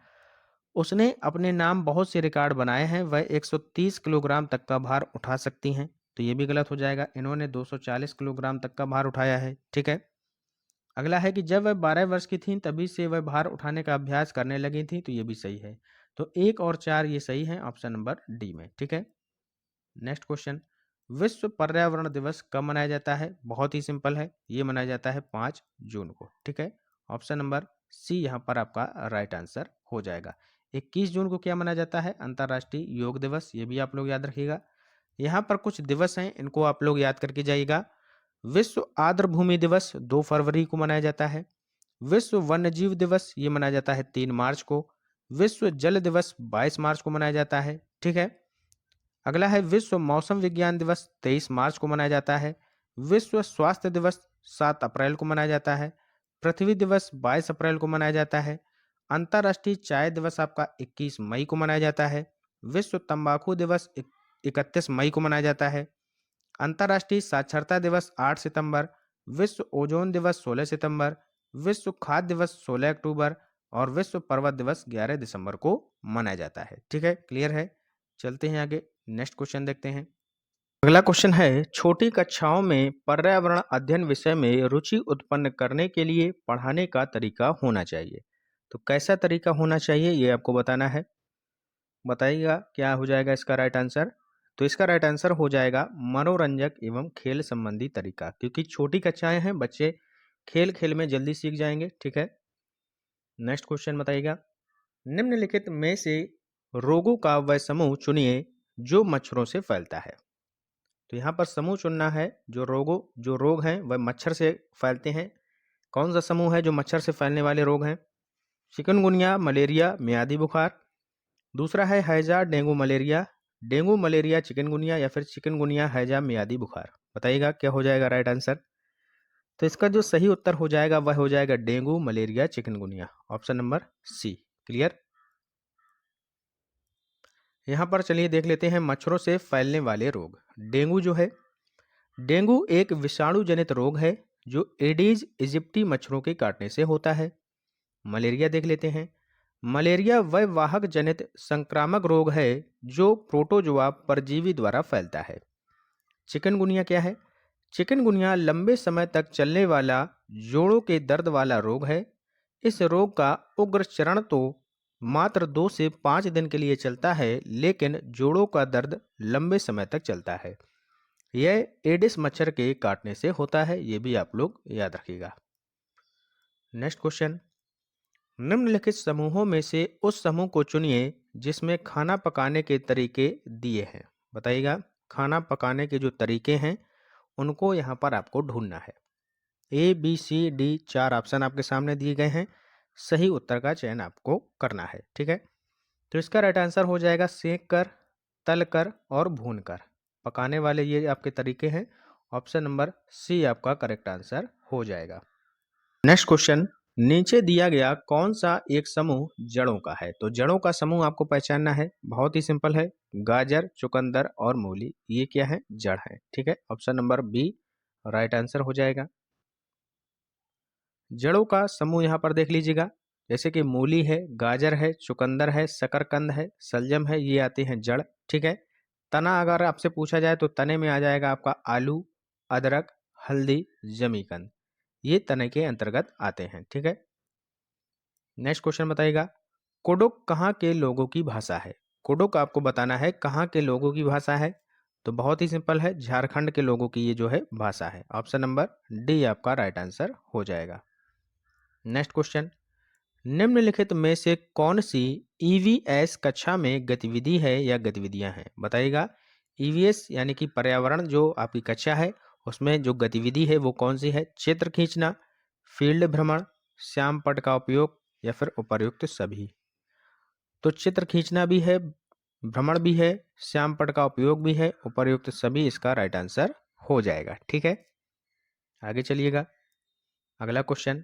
उसने अपने नाम बहुत से रिकॉर्ड बनाए हैं, वह 130 किलोग्राम तक का भार उठा सकती हैं। तो ये भी गलत हो जाएगा, इन्होंने 240 किलोग्राम तक का भार उठाया है। ठीक है, अगला है कि जब वह 12 वर्ष की थीं तभी से वह भार उठाने का अभ्यास करने लगी थी। तो ये भी सही है। तो 1 और 4 ये सही है ऑप्शन नंबर डी में। ठीक है, नेक्स्ट क्वेश्चन। विश्व पर्यावरण दिवस कब मनाया जाता है? बहुत ही सिंपल है, ये मनाया जाता है 5 जून को। ठीक है, ऑप्शन नंबर सी यहाँ पर आपका राइट आंसर हो जाएगा। 21 जून को क्या मनाया जाता है? अंतर्राष्ट्रीय योग दिवस। ये भी आप लोग याद रखिएगा। यहाँ पर कुछ दिवस हैं, इनको आप लोग याद करके जाइएगा। विश्व आर्द्र भूमि दिवस 2 फरवरी को मनाया जाता है। विश्व वन्यजीव दिवस ये मनाया जाता है 3 मार्च को। विश्व जल दिवस 22 मार्च को मनाया जाता है। ठीक है, अगला है विश्व मौसम विज्ञान दिवस 23 मार्च को मनाया जाता है। विश्व स्वास्थ्य दिवस 7 अप्रैल को मनाया जाता है। पृथ्वी दिवस 22 अप्रैल को मनाया जाता है। अंतर्राष्ट्रीय चाय दिवस आपका 21 मई को मनाया जाता है। विश्व तंबाकू दिवस 31 मई को मनाया जाता है। अंतर्राष्ट्रीय साक्षरता दिवस 8 सितंबर। विश्व ओजोन दिवस 16 सितंबर। विश्व खाद्य दिवस 16 अक्टूबर और विश्व पर्वत दिवस 11 दिसंबर को मनाया जाता है। ठीक है, क्लियर है? चलते हैं आगे, नेक्स्ट क्वेश्चन देखते हैं। अगला क्वेश्चन है, छोटी कक्षाओं में पर्यावरण अध्ययन विषय में रुचि उत्पन्न करने के लिए पढ़ाने का तरीका होना चाहिए। तो कैसा तरीका होना चाहिए ये आपको बताना है। बताइएगा क्या हो जाएगा इसका राइट आंसर? तो इसका राइट आंसर हो जाएगा मनोरंजक एवं खेल संबंधी तरीका, क्योंकि छोटी कक्षाएं हैं, बच्चे खेल खेल में जल्दी सीख जाएंगे। ठीक है, नेक्स्ट क्वेश्चन बताइएगा। निम्नलिखित में से रोगों का वह समूह चुनिए जो मच्छरों से फैलता है। तो यहाँ पर समूह चुनना है, जो रोग हैं वह मच्छर से फैलते हैं। कौन सा समूह है जो मच्छर से फैलने वाले रोग हैं? चिकनगुनिया, मलेरिया, मियादी बुखार। दूसरा है हैजा, डेंगू मलेरिया चिकनगुनिया, या फिर चिकनगुनिया हैजा मियादी बुखार। बताइएगा क्या हो जाएगा राइट आंसर? तो इसका जो सही उत्तर हो जाएगा वह हो जाएगा dengue malaria chikungunya, option number C. Clear? यहाँ पर चलिए देख लेते हैं मच्छरों से फैलने वाले रोग। डेंगू जो है, डेंगू एक विषाणु जनित रोग है जो एडीज इजिप्टी मच्छरों के काटने से होता है। मलेरिया देख लेते हैं। मलेरिया वह वाहक जनित संक्रामक रोग है जो प्रोटोजोआ परजीवी द्वारा फैलता है। चिकनगुनिया क्या है? चिकनगुनिया लंबे समय तक चलने वाला जोड़ों के दर्द वाला रोग है। इस रोग का उग्र चरण तो मात्र 2 से 5 दिन के लिए चलता है, लेकिन जोड़ों का दर्द लंबे समय तक चलता है। यह एडिस मच्छर के काटने से होता है, ये भी आप लोग याद रखिएगा। Next question. निम्नलिखित समूहों में से उस समूह को चुनिए जिसमें खाना पकाने के तरीके दिए हैं। बताइएगा खाना पकाने के जो तरीके हैं उनको यहाँ पर आपको ढूंढना है। A, B, C, D 4 option आपके सामने दिए गए हैं। सही उत्तर का चयन आपको करना है। ठीक है, तो इसका राइट आंसर हो जाएगा सेक कर, तल कर और भून कर। पकाने वाले ये आपके तरीके हैं। ऑप्शन नंबर सी आपका करेक्ट आंसर हो जाएगा। नेक्स्ट क्वेश्चन, नीचे दिया गया कौन सा एक समूह जड़ों का है? तो जड़ों का समूह आपको पहचानना है, बहुत ही सिंपल है। गाजर, चुकंदर और मूली, ये क्या है? जड़ है। ठीक है, option number B right answer हो जाएगा। जड़ों का समूह यहाँ पर देख लीजिएगा, जैसे कि मूली है, गाजर है, चुकंदर है, शकरकंद है, सलजम है, ये आते हैं जड़। ठीक है, तना अगर आपसे पूछा जाए तो तने में आ जाएगा आपका आलू, अदरक, हल्दी, जमीकंद, ये तने के अंतर्गत आते हैं। ठीक है, नेक्स्ट क्वेश्चन बताइएगा, कुडुक कहाँ के लोगों की भाषा है? कुडुक आपको बताना है कहाँ के लोगों की भाषा है। तो बहुत ही सिंपल है, झारखंड के लोगों की ये जो है भाषा है। ऑप्शन नंबर डी आपका राइट आंसर हो जाएगा। नेक्स्ट क्वेश्चन, निम्नलिखित में से कौन सी ईवीएस कक्षा में गतिविधि है या गतिविधियां हैं? बताइएगा, ईवीएस यानी कि पर्यावरण जो आपकी कक्षा है उसमें जो गतिविधि है वो कौन सी है? चित्र खींचना, फील्ड भ्रमण, श्याम पट्ट का उपयोग या फिर उपर्युक्त सभी। तो चित्र खींचना भी है, भ्रमण भी है, श्याम पट्ट का उपयोग भी है, उपर्युक्त सभी इसका राइट आंसर हो जाएगा। ठीक है, आगे चलिएगा। अगला क्वेश्चन,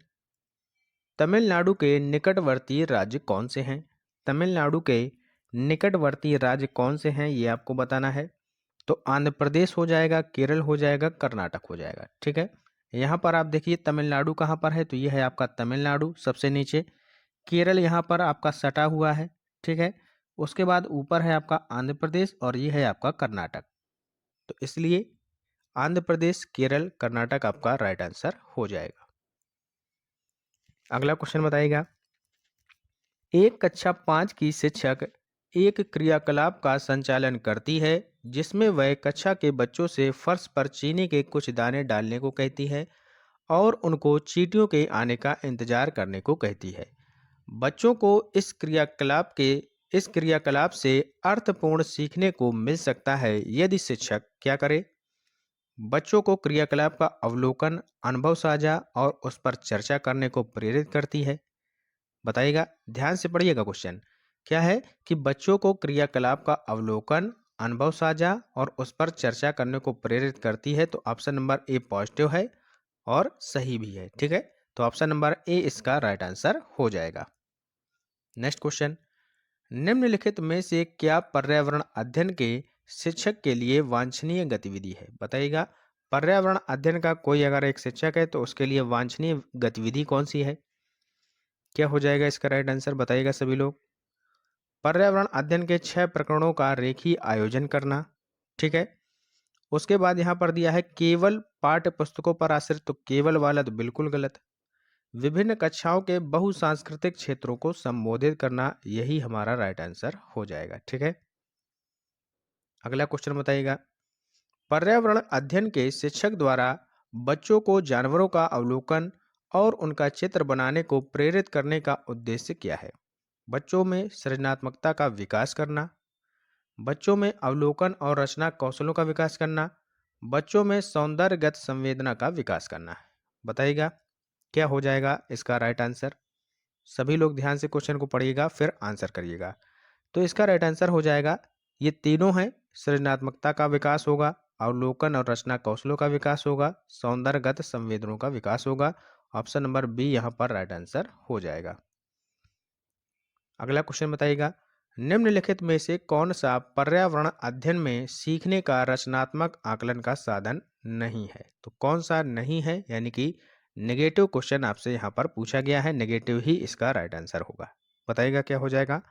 तमिलनाडु के निकटवर्ती राज्य कौन से हैं? तमिलनाडु के निकटवर्ती राज्य कौन से हैं ये आपको बताना है। तो आंध्र प्रदेश हो जाएगा, केरल हो जाएगा, कर्नाटक हो जाएगा। ठीक है, यहाँ पर आप देखिए तमिलनाडु कहाँ पर है, तो ये है आपका तमिलनाडु सबसे नीचे। केरल यहाँ पर आपका सटा हुआ है। ठीक है, उसके बाद ऊपर है आपका आंध्र प्रदेश और ये है आपका कर्नाटक। तो इसलिए आंध्र प्रदेश, केरल, कर्नाटक आपका राइट आंसर हो जाएगा। अगला क्वेश्चन बताइएगा, एक कक्षा 5 की शिक्षक एक क्रियाकलाप का संचालन करती है जिसमें वह कक्षा के बच्चों से फर्श पर चीनी के कुछ दाने डालने को कहती है और उनको चींटियों के आने का इंतजार करने को कहती है। बच्चों को इस क्रियाकलाप से अर्थपूर्ण सीखने को मिल सकता है यदि शिक्षक क्या करे? बच्चों को क्रियाकलाप का अवलोकन, अनुभव साझा और उस पर चर्चा करने को प्रेरित करती है। बताइएगा, ध्यान से पढ़िएगा क्वेश्चन। क्या है कि बच्चों को क्रियाकलाप का अवलोकन, अनुभव साझा और उस पर चर्चा करने को प्रेरित करती है। तो ऑप्शन नंबर ए पॉजिटिव है और सही भी है। ठीक है, तो ऑप्शन नंबर ए इसका राइट आंसर हो जाएगा। नेक्स्ट क्वेश्चन, निम्नलिखित में से क्या पर्यावरण अध्ययन के शिक्षक के लिए वांछनीय गतिविधि है? बताइएगा, पर्यावरण अध्ययन का कोई अगर एक शिक्षक है तो उसके लिए वांछनीय गतिविधि कौन सी है? क्या हो जाएगा इसका राइट आंसर? बताइएगा सभी लोग। पर्यावरण अध्ययन के 6 प्रकरणों का रेखीय आयोजन करना। ठीक है, उसके बाद यहाँ पर दिया है केवल पाठ्य पुस्तकों पर आश्रित, तो केवल वाला तो बिल्कुल गलत। विभिन्न कक्षाओं के बहुसांस्कृतिक क्षेत्रों को संबोधित करना, यही हमारा राइट आंसर हो जाएगा। ठीक है, अगला क्वेश्चन बताइएगा, पर्यावरण अध्ययन के शिक्षक द्वारा बच्चों को जानवरों का अवलोकन और उनका चित्र बनाने को प्रेरित करने का उद्देश्य क्या है? बच्चों में सृजनात्मकता का विकास करना, बच्चों में अवलोकन और रचना कौशलों का विकास करना, बच्चों में सौंदर्यगत संवेदना का विकास करना है। बताइएगा, क्या हो जाएगा इसका राइट आंसर? सभी लोग ध्यान से क्वेश्चन को पढ़िएगा फिर आंसर करिएगा। तो इसका राइट आंसर हो जाएगा, ये तीनों हैं। सृजनात्मकता का विकास होगा, अवलोकन और रचना कौशलों का विकास होगा, सौंदर्यगत संवेदनों का विकास होगा। ऑप्शन नंबर बी यहाँ पर राइट आंसर हो जाएगा। अगला क्वेश्चन बताइएगा, निम्नलिखित में से कौन सा पर्यावरण अध्ययन में सीखने का रचनात्मक आकलन का साधन नहीं है? तो कौन सा नहीं है, यानी कि नेगेटिव क्वेश्चन आपसे यहाँ पर पूछा गया है, नेगेटिव ही इसका राइट आंसर होगा। बताइएगा क्या हो जाएगा?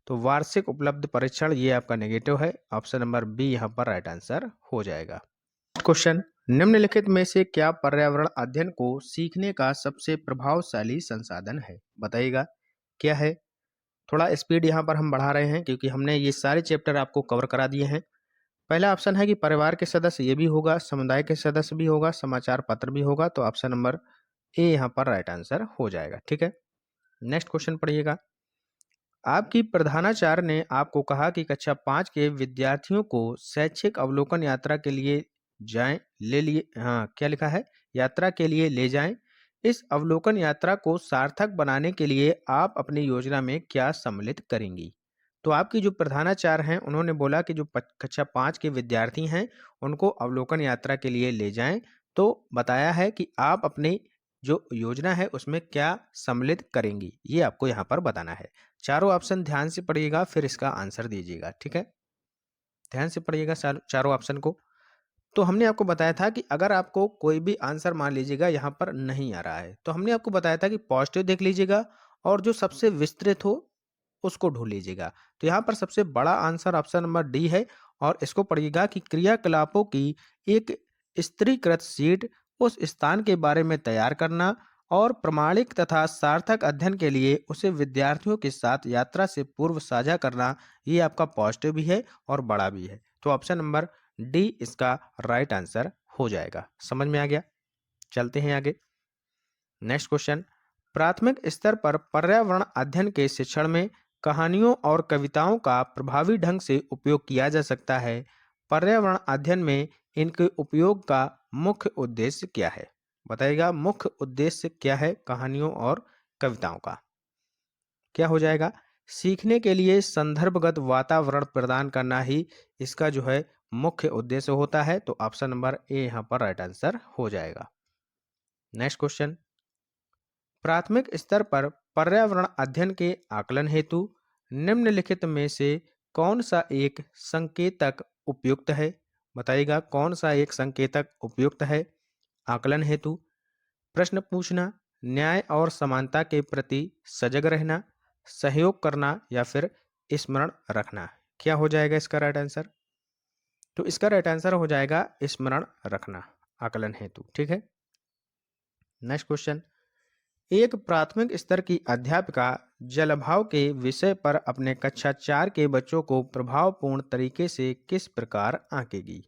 तो वार्षिक उपलब्ध परीक्षण, ये आपका नेगेटिव है। ऑप्शन नंबर बी यहाँ पर राइट आंसर हो जाएगा। क्वेश्चन, निम्नलिखित में से क्या पर्यावरण अध्ययन को सीखने का सबसे प्रभावशाली संसाधन है? बताइएगा क्या है? थोड़ा स्पीड यहाँ पर हम बढ़ा रहे हैं क्योंकि हमने ये सारे चैप्टर आपको कवर करा दिए हैं। पहला ऑप्शन है कि परिवार के सदस्य, ये भी होगा, समुदाय के सदस्य भी होगा, समाचार पत्र भी होगा। तो ऑप्शन नंबर ए यहाँ पर राइट आंसर हो जाएगा। ठीक है, नेक्स्ट क्वेश्चन पढ़िएगा, आपकी प्रधानाचार्य ने आपको कहा कि कक्षा 5 के विद्यार्थियों को शैक्षिक अवलोकन यात्रा के लिए जाएं, ले लिए, हाँ क्या लिखा है, यात्रा के लिए ले जाएं, इस अवलोकन यात्रा को सार्थक बनाने के लिए आप अपनी योजना में क्या सम्मिलित करेंगी? तो आपकी जो प्रधानाचार्य हैं, उन्होंने बोला कि जो कक्षा 5 के विद्यार्थी हैं, उनको अवलोकन यात्रा के लिए ले जाएं। तो बताया है कि आप अपनी जो योजना है उसमें क्या सम्मिलित करेंगी, ये आपको यहाँ पर बताना है। चारों ऑप्शन ध्यान से पढ़िएगा, फिर इसका आंसर दीजिएगा। ठीक है, ध्यान से पढ़िएगा चारों ऑप्शन को। तो हमने आपको बताया था कि अगर आपको कोई भी आंसर मान लीजिएगा यहाँ पर नहीं आ रहा है, तो हमने आपको बताया था कि पॉजिटिव देख लीजिएगा और जो सबसे विस्तृत हो उसको ढूंढ लीजिएगा। तो यहाँ पर सबसे बड़ा आंसर ऑप्शन नंबर डी है। और इसको पढ़िएगा कि क्रियाकलापों की एक स्त्रीकृत शीट उस स्थान के बारे में तैयार करना और प्रमाणिक तथा सार्थक अध्ययन के लिए उसे विद्यार्थियों के साथ यात्रा से पूर्व साझा करना, ये आपका पॉजिटिव भी है और बड़ा भी है। तो ऑप्शन नंबर डी इसका राइट आंसर हो जाएगा। समझ में आ गया? चलते हैं आगे। नेक्स्ट क्वेश्चन, प्राथमिक स्तर पर पर्यावरण अध्ययन के शिक्षण में कहानियों और कविताओं का प्रभावी ढंग से उपयोग किया जा सकता है। पर्यावरण अध्ययन में इनके उपयोग का मुख्य उद्देश्य क्या है? बताइएगा, मुख्य उद्देश्य क्या है कहानियों और कविताओं का? क्या हो जाएगा? सीखने के लिए संदर्भगत वातावरण प्रदान करना ही इसका जो है मुख्य उद्देश्य होता है। तो ऑप्शन नंबर ए यहाँ पर राइट आंसर हो जाएगा। नेक्स्ट क्वेश्चन, प्राथमिक स्तर पर पर्यावरण अध्ययन के आकलन हेतु निम्नलिखित में से कौन सा एक संकेतक उपयुक्त है? बताइएगा, कौन सा एक संकेतक उपयुक्त है आकलन हेतु? प्रश्न पूछना, न्याय और समानता के प्रति सजग रहना, सहयोग करना या फिर स्मरण रखना। क्या हो जाएगा इसका राइट आंसर? तो इसका राइट आंसर हो जाएगा स्मरण रखना आकलन हेतु। ठीक है, नेक्स्ट क्वेश्चन, एक प्राथमिक स्तर की अध्यापिका जलभाव के विषय पर अपने कक्षा 4 के बच्चों को प्रभावपूर्ण तरीके से किस प्रकार आंकेगी?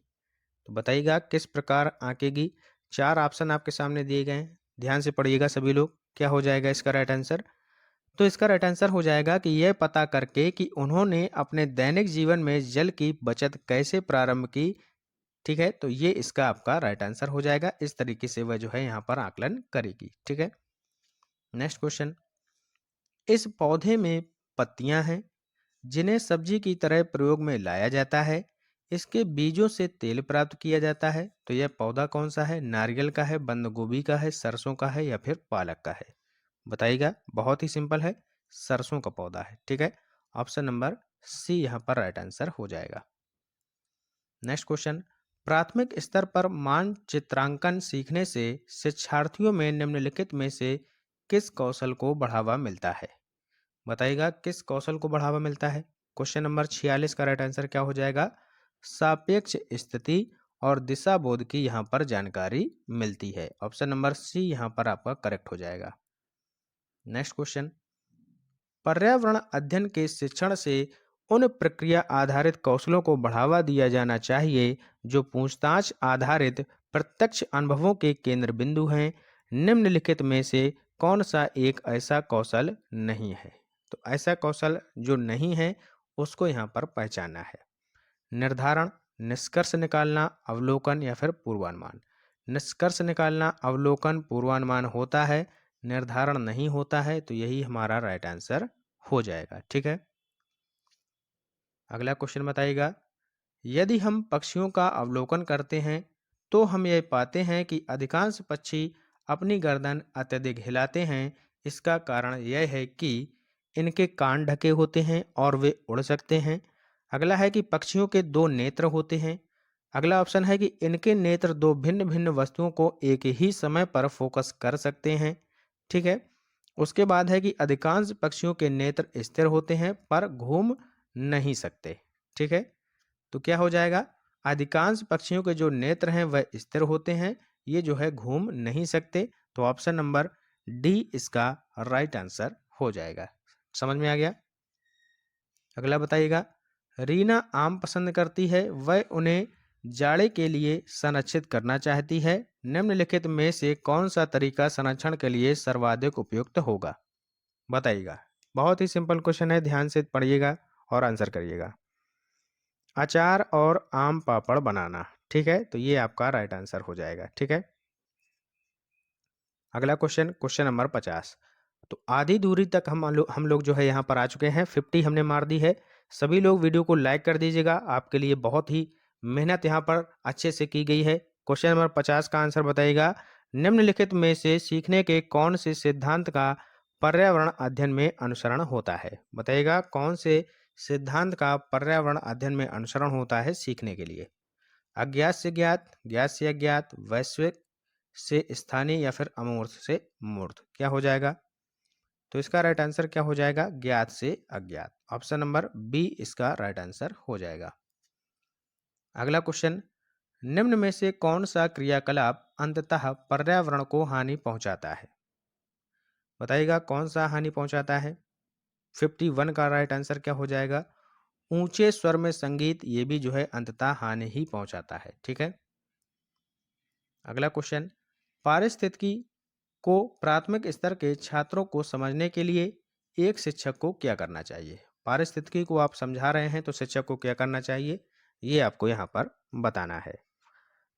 तो बताइएगा किस प्रकार आंकेगी। चार ऑप्शन आपके सामने दिए गए हैं, ध्यान से पढ़िएगा सभी लोग। क्या हो जाएगा इसका राइट आंसर? तो इसका राइट आंसर हो जाएगा कि यह पता करके कि उन्होंने अपने दैनिक जीवन में जल की बचत कैसे प्रारंभ की। ठीक है, तो ये इसका आपका राइट आंसर हो जाएगा। इस तरीके से वह जो है यहाँ पर आकलन करेगी। ठीक है, नेक्स्ट क्वेश्चन, इस पौधे में पत्तियां हैं जिन्हें सब्जी की तरह प्रयोग में लाया जाता है। इसके बीजों से तेल प्राप्त किया जाता है। तो यह पौधा कौन सा है? नारियल का है, बंद गोभी का है, सरसों का है या फिर पालक का है? बताइएगा, बहुत ही सिंपल है, सरसों का पौधा है। ठीक है, ऑप्शन नंबर सी यहाँ पर राइट आंसर हो जाएगा। नेक्स्ट क्वेश्चन, प्राथमिक स्तर पर मानचित्रांकन सीखने से शिक्षार्थियों में निम्नलिखित में से किस कौशल को बढ़ावा मिलता है? बताइएगा किस कौशल को बढ़ावा मिलता है। क्वेश्चन नंबर 46 का राइट आंसर क्या हो जाएगा? सापेक्ष स्थिति और दिशा बोध की यहाँ पर जानकारी मिलती है। ऑप्शन नंबर सी यहाँ पर आपका करेक्ट हो जाएगा। नेक्स्ट क्वेश्चन, पर्यावरण अध्ययन के शिक्षण से उन प्रक्रिया आधारित कौशलों को बढ़ावा दिया जाना चाहिए जो पूछताछ आधारित प्रत्यक्ष अनुभवों के केंद्र बिंदु हैं। निम्नलिखित में से कौन सा एक ऐसा कौशल नहीं है? तो ऐसा कौशल जो नहीं है उसको यहाँ पर पहचानना है। निर्धारण, निष्कर्ष निकालना, अवलोकन या फिर पूर्वानुमान। निष्कर्ष निकालना, अवलोकन, पूर्वानुमान होता है, निर्धारण नहीं होता है। तो यही हमारा राइट आंसर हो जाएगा। ठीक है, अगला क्वेश्चन बताइएगा, यदि हम पक्षियों का अवलोकन करते हैं तो हम यह पाते हैं कि अधिकांश पक्षी अपनी गर्दन अत्यधिक हिलाते हैं। इसका कारण यह है कि इनके कान ढके होते हैं और वे उड़ सकते हैं। अगला है कि पक्षियों के दो नेत्र होते हैं। अगला ऑप्शन है कि इनके नेत्र दो भिन्न भिन्न वस्तुओं को एक ही समय पर फोकस कर सकते हैं। ठीक है, उसके बाद है कि अधिकांश पक्षियों के नेत्र स्थिर होते हैं पर घूम नहीं सकते। ठीक है, तो क्या हो जाएगा? अधिकांश पक्षियों के जो नेत्र हैं वह स्थिर होते हैं, ये जो है घूम नहीं सकते। तो ऑप्शन नंबर डी इसका राइट आंसर हो जाएगा। समझ में आ गया? अगला बताइएगा, रीना आम पसंद करती है, वह उन्हें जाड़े के लिए संरक्षित करना चाहती है। निम्नलिखित में से कौन सा तरीका संरक्षण के लिए सर्वाधिक उपयुक्त होगा? बताइएगा, बहुत ही सिंपल क्वेश्चन है, ध्यान से पढ़िएगा और आंसर करिएगा। अचार और आम पापड़ बनाना। ठीक है, तो ये आपका राइट आंसर हो जाएगा। ठीक है, अगला क्वेश्चन, क्वेश्चन नंबर 50। तो आधी दूरी तक हम लोग जो है यहाँ पर आ चुके हैं, 50 हमने मार दी है। सभी लोग वीडियो को लाइक कर दीजिएगा, आपके लिए बहुत ही मेहनत यहाँ पर अच्छे से की गई है। क्वेश्चन नंबर 50 का आंसर बताइएगा, निम्नलिखित में से सीखने के कौन से सिद्धांत का पर्यावरण अध्ययन में अनुसरण होता है? बताइएगा कौन से सिद्धांत का पर्यावरण अध्ययन में अनुसरण होता है सीखने के लिए? अज्ञात से ज्ञात, ज्ञात से अज्ञात, वैश्विक से स्थानीय या फिर अमूर्त से मूर्त? क्या हो जाएगा? तो इसका राइट आंसर क्या हो जाएगा? ज्ञात से अज्ञात। ऑप्शन नंबर बी इसका राइट आंसर हो जाएगा। अगला क्वेश्चन, निम्न में से कौन सा क्रियाकलाप अंततः पर्यावरण को हानि पहुंचाता है? बताइएगा कौन सा हानि पहुंचाता है? 51 का राइट आंसर क्या हो जाएगा? ऊंचे स्वर में संगीत, ये भी जो है अंततः हानि ही पहुंचाता है। ठीक है। अगला क्वेश्चन, पारिस्थितिकी को प्राथमिक स्तर के छात्रों को समझने के लिए एक शिक्षक को क्या करना चाहिए? पारिस्थितिकी को आप समझा रहे हैं तो शिक्षक को क्या करना चाहिए, ये आपको यहाँ पर बताना है।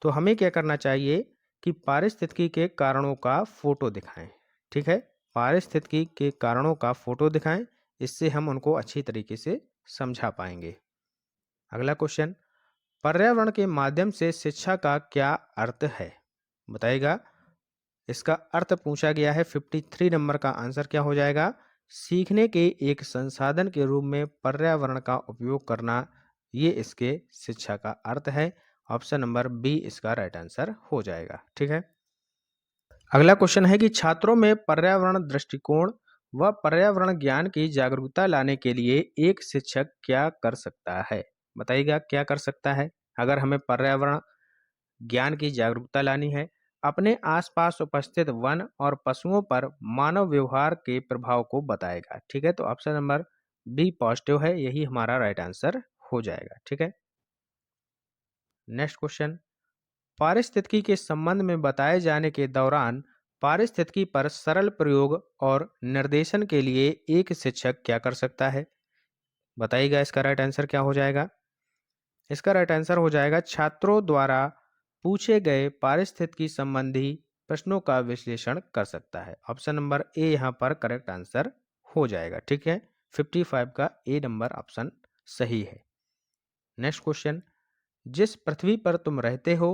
तो हमें क्या करना चाहिए कि पारिस्थितिकी के कारणों का फोटो दिखाएं। ठीक है, पारिस्थितिकी के कारणों का फोटो दिखाएं, इससे हम उनको अच्छी तरीके से समझा पाएंगे। अगला क्वेश्चन, पर्यावरण के माध्यम से शिक्षा का क्या अर्थ है? बताइएगा, इसका अर्थ पूछा गया है। 53 नंबर का आंसर क्या हो जाएगा? सीखने के एक संसाधन के रूप में पर्यावरण का उपयोग करना, ये इसके शिक्षा का अर्थ है। ऑप्शन नंबर बी इसका राइट आंसर हो जाएगा। ठीक है। अगला क्वेश्चन है कि छात्रों में पर्यावरण दृष्टिकोण व पर्यावरण ज्ञान की जागरूकता लाने के लिए एक शिक्षक क्या कर सकता है? बताइएगा क्या कर सकता है अगर हमें पर्यावरण ज्ञान की जागरूकता लानी है? अपने आसपास उपस्थित वन और पशुओं पर मानव व्यवहार के प्रभाव को बताएगा। ठीक है, तो ऑप्शन नंबर बी पॉजिटिव है, यही हमारा राइट आंसर हो जाएगा। ठीक है। नेक्स्ट क्वेश्चन, पारिस्थितिकी के संबंध में बताए जाने के दौरान पारिस्थितिकी पर सरल प्रयोग और निर्देशन के लिए एक शिक्षक क्या कर सकता है? बताइएगा इसका राइट आंसर क्या हो जाएगा? इसका राइट आंसर हो जाएगा छात्रों द्वारा पूछे गए पारिस्थितिकी संबंधी प्रश्नों का विश्लेषण कर सकता है। ऑप्शन नंबर ए यहाँ पर करेक्ट आंसर हो जाएगा। ठीक है, 55 का ए नंबर ऑप्शन सही है। नेक्स्ट क्वेश्चन, जिस पृथ्वी पर तुम रहते हो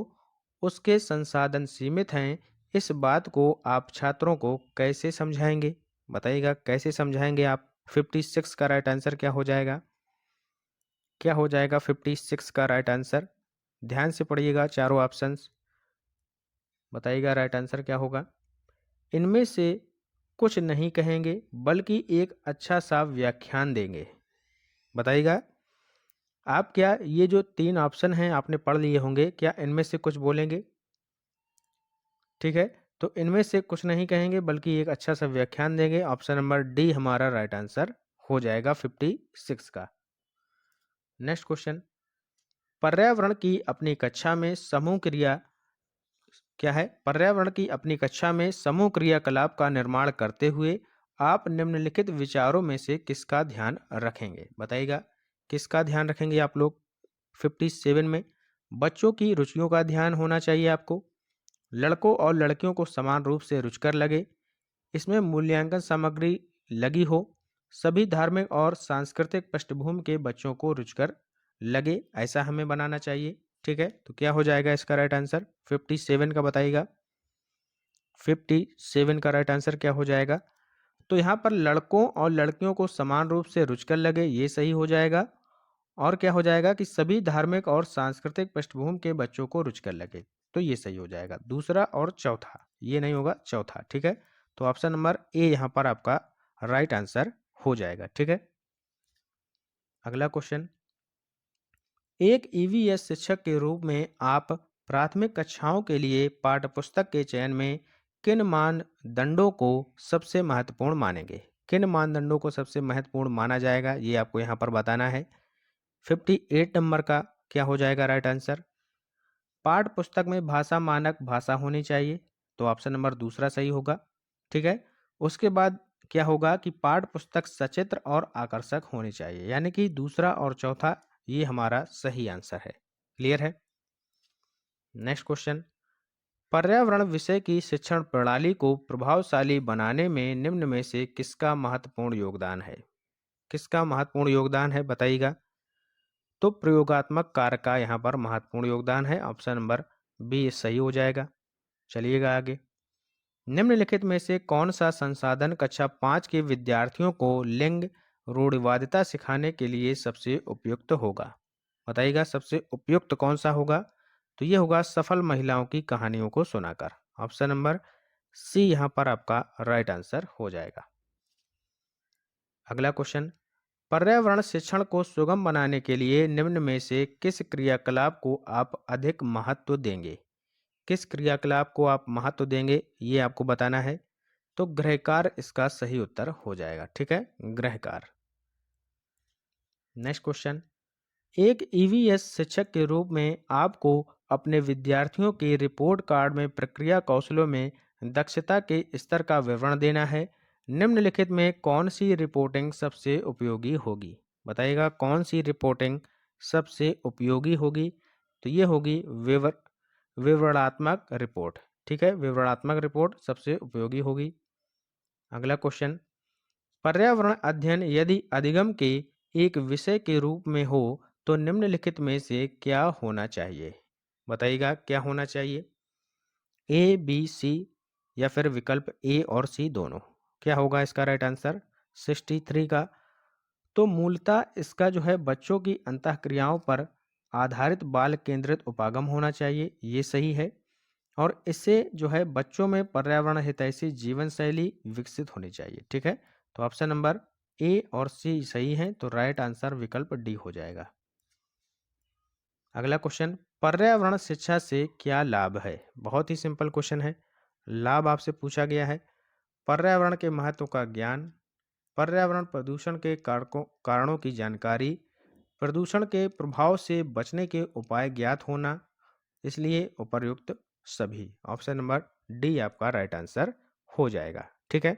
उसके संसाधन सीमित हैं, इस बात को आप छात्रों को कैसे समझाएंगे? बताइएगा कैसे समझाएंगे आप? 56 का राइट आंसर क्या हो जाएगा? क्या हो जाएगा 56 का राइट आंसर? ध्यान से पढ़िएगा चारों ऑप्शंस, बताइएगा राइट आंसर क्या होगा? इनमें से कुछ नहीं कहेंगे बल्कि एक अच्छा सा व्याख्यान देंगे। बताइएगा आप, क्या ये जो 3 ऑप्शन हैं आपने पढ़ लिए होंगे, क्या इनमें से कुछ बोलेंगे? ठीक है, तो इनमें से कुछ नहीं कहेंगे बल्कि एक अच्छा सा व्याख्यान देंगे। ऑप्शन नंबर डी हमारा राइट आंसर हो जाएगा 56 का। नेक्स्ट क्वेश्चन, पर्यावरण की अपनी कक्षा में समूह क्रिया क्या है? पर्यावरण की अपनी कक्षा में समूह क्रियाकलाप का निर्माण करते हुए आप निम्नलिखित विचारों में से किसका ध्यान रखेंगे? बताइएगा किसका ध्यान रखेंगे आप लोग? 57 में बच्चों की रुचियों का ध्यान होना चाहिए आपको, लड़कों और लड़कियों को समान रूप से रुचिकर लगे, इसमें मूल्यांकन सामग्री लगी हो, सभी धार्मिक और सांस्कृतिक पृष्ठभूमि के बच्चों को रुचिकर लगे, ऐसा हमें बनाना चाहिए। ठीक है, तो क्या हो जाएगा इसका राइट आंसर? 57 का बताइएगा। 57 का राइट आंसर क्या हो जाएगा? तो यहाँ पर लड़कों और लड़कियों को समान रूप से रुचिकर लगे, ये सही हो जाएगा। और क्या हो जाएगा कि सभी धार्मिक और सांस्कृतिक पृष्ठभूमि के बच्चों को रुचिकर लगे, तो ये सही हो जाएगा। दूसरा और चौथा ये नहीं होगा, चौथा। ठीक है, तो ऑप्शन नंबर ए यहाँ पर आपका राइट आंसर हो जाएगा। ठीक है। अगला क्वेश्चन, एक ईवीएस शिक्षक के रूप में आप प्राथमिक कक्षाओं के लिए पाठ्यपुस्तक के चयन में किन मानदंडों को सबसे महत्वपूर्ण मानेंगे? किन मानदंडों को सबसे महत्वपूर्ण माना जाएगा, ये आपको यहाँ पर बताना है। 58 नंबर का क्या हो जाएगा राइट आंसर? पाठ्य पुस्तक में भाषा मानक भाषा होनी चाहिए, तो ऑप्शन नंबर दूसरा सही होगा। ठीक है, उसके बाद क्या होगा कि पाठ्य पुस्तक सचित्र और आकर्षक होनी चाहिए, यानी कि दूसरा और चौथा ये हमारा सही आंसर है। क्लियर है। नेक्स्ट क्वेश्चन, पर्यावरण विषय की शिक्षण प्रणाली को प्रभावशाली बनाने में निम्न में से किसका महत्वपूर्ण योगदान है? किसका महत्वपूर्ण योगदान है बताइएगा? तो प्रयोगात्मक कार्य का यहाँ पर महत्वपूर्ण योगदान है। ऑप्शन नंबर बी सही हो जाएगा। चलिएगा आगे। निम्नलिखित में से कौन सा संसाधन कक्षा 5 के विद्यार्थियों को लिंग रूढ़िवादिता सिखाने के लिए सबसे उपयुक्त होगा? बताइएगा सबसे उपयुक्त कौन सा होगा? तो ये होगा सफल महिलाओं की कहानियों को सुनाकर। ऑप्शन नंबर सी यहाँ पर आपका राइट आंसर हो जाएगा। अगला क्वेश्चन, पर्यावरण शिक्षण को सुगम बनाने के लिए निम्न में से किस क्रियाकलाप को आप अधिक महत्व देंगे? किस क्रियाकलाप को आप महत्व देंगे ये आपको बताना है। तो गृहकार इसका सही उत्तर हो जाएगा। ठीक है, गृहकार। नेक्स्ट क्वेश्चन, एक ईवीएस शिक्षक के रूप में आपको अपने विद्यार्थियों के रिपोर्ट कार्ड में प्रक्रिया कौशलों में दक्षता के स्तर का विवरण देना है। निम्नलिखित में कौन सी रिपोर्टिंग सबसे उपयोगी होगी? बताइएगा कौन सी रिपोर्टिंग सबसे उपयोगी होगी? तो ये होगी विवरणात्मक रिपोर्ट। ठीक है, विवरणात्मक रिपोर्ट सबसे उपयोगी होगी। अगला क्वेश्चन, पर्यावरण अध्ययन यदि अधिगम के एक विषय के रूप में हो तो निम्नलिखित में से क्या होना चाहिए? बताइएगा क्या होना चाहिए? ए, बी, सी या फिर विकल्प ए और सी दोनों? क्या होगा इसका राइट आंसर? 63 का। तो मूलतः इसका जो है बच्चों की अंतःक्रियाओं पर आधारित बाल केंद्रित उपागम होना चाहिए, ये सही है। और इससे जो है बच्चों में पर्यावरण हितैषी जीवन शैली विकसित होनी चाहिए। ठीक है, तो ऑप्शन नंबर ए और सी सही है, तो राइट आंसर विकल्प डी हो जाएगा। अगला क्वेश्चन, पर्यावरण शिक्षा से क्या लाभ है? बहुत ही सिंपल क्वेश्चन है। लाभ आपसे पूछा गया है पर्यावरण के महत्व का ज्ञान, पर्यावरण प्रदूषण के कारणों की जानकारी, प्रदूषण के प्रभाव से बचने के उपाय ज्ञात होना, इसलिए उपर्युक्त सभी। ऑप्शन नंबर डी आपका राइट आंसर हो जाएगा। ठीक है,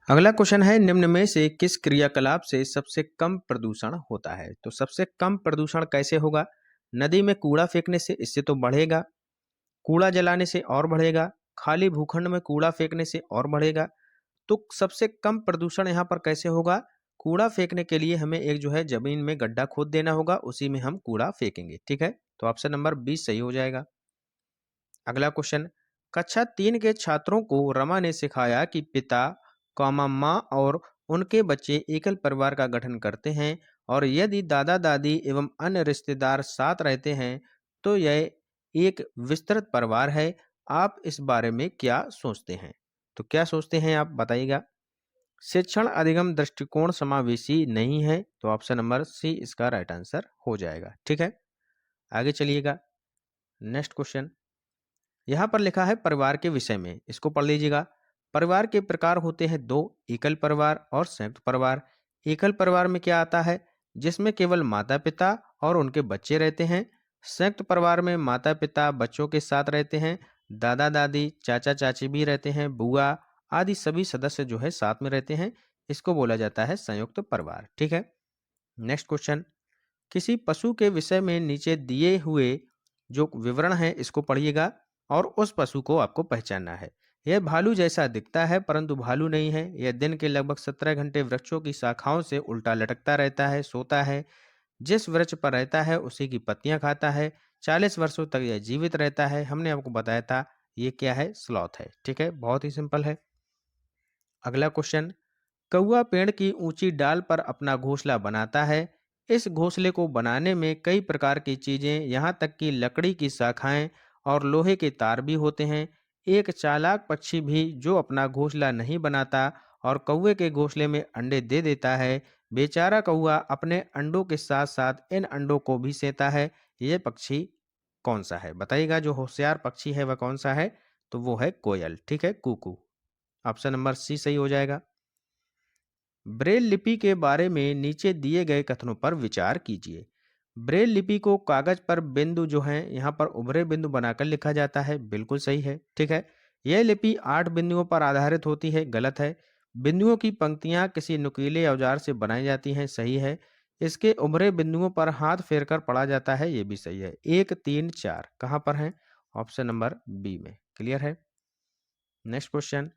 अगला क्वेश्चन है निम्न में से किस क्रियाकलाप से सबसे कम प्रदूषण होता है? तो सबसे कम प्रदूषण कैसे होगा? नदी में कूड़ा फेंकने से, इससे तो बढ़ेगा। कूड़ा जलाने से और बढ़ेगा। खाली भूखंड में कूड़ा फेंकने से और बढ़ेगा। तो सबसे कम प्रदूषण यहाँ पर कैसे होगा? कूड़ा फेंकने के लिए हमें एक जो है जमीन में गड्ढा खोद देना होगा, उसी में हम कूड़ा फेंकेंगे। ठीक है, तो ऑप्शन नंबर 20 सही हो जाएगा। अगला क्वेश्चन, कक्षा 3 के छात्रों को रमा ने सिखाया कि पिता, माँ और उनके बच्चे एकल परिवार का गठन करते हैं और यदि दादा दादी एवं अन्य रिश्तेदार साथ रहते हैं तो यह एक विस्तृत परिवार है। आप इस बारे में क्या सोचते हैं? तो क्या सोचते हैं आप बताइएगा। शिक्षण अधिगम दृष्टिकोण समावेशी नहीं है, तो ऑप्शन नंबर सी इसका राइट आंसर हो जाएगा। ठीक है, आगे चलिएगा। नेक्स्ट क्वेश्चन, यहाँ पर लिखा है परिवार के विषय में, इसको पढ़ लीजिएगा। परिवार के प्रकार होते हैं दो, एकल परिवार और संयुक्त परिवार। एकल परिवार में क्या आता है? जिसमें केवल माता पिता और उनके बच्चे रहते हैं। संयुक्त परिवार में माता पिता बच्चों के साथ रहते हैं, दादा दादी चाचा चाची भी रहते हैं, बुआ आदि सभी सदस्य जो है साथ में रहते हैं। इसको बोला जाता है संयुक्त परिवार। ठीक है, नेक्स्ट क्वेश्चन, किसी पशु के विषय में नीचे दिए हुए जो विवरण है इसको पढ़िएगा और उस पशु को आपको पहचानना है। यह भालू जैसा दिखता है परंतु भालू नहीं है। यह दिन के लगभग 17 घंटे वृक्षों की शाखाओं से उल्टा लटकता रहता है, सोता है। जिस वृक्ष पर रहता है उसी की पत्तियां खाता है। 40 वर्षों तक यह जीवित रहता है। हमने आपको बताया था ये क्या है? स्लॉथ है। ठीक है, बहुत ही सिंपल है। अगला क्वेश्चन, कौवा पेड़ की ऊंची डाल पर अपना घोंसला बनाता है। इस घोंसले को बनाने में कई प्रकार की चीजें, यहाँ तक कि लकड़ी की शाखाएं और लोहे के तार भी होते हैं। एक चालाक पक्षी भी जो अपना घोंसला नहीं बनाता और कौवे के घोंसले में अंडे दे देता है। बेचारा कौवा अपने अंडों के साथ साथ इन अंडों को भी सेता है। यह पक्षी कौन सा है? बताइएगा, जो होशियार पक्षी है वह कौन सा है? तो वो है कोयल। ठीक है, कुकू। ऑप्शन नंबर सी सही हो जाएगा। ब्रेल लिपि के बारे में नीचे दिए गए कथनों पर विचार कीजिए। ब्रेल लिपि को कागज पर बिंदु जो हैं यहाँ पर उभरे बिंदु बनाकर लिखा जाता है, बिल्कुल सही है। ठीक है, यह लिपि 8 बिंदुओं पर आधारित होती है, गलत है। बिंदुओं की पंक्तियां किसी नुकीले औजार से बनाई जाती हैं, सही है। इसके उभरे बिंदुओं पर हाथ फेरकर पढ़ा जाता है, ये भी सही है। 1 3 4 कहाँ पर हैं? ऑप्शन नंबर बी में। क्लियर है। नेक्स्ट क्वेश्चन,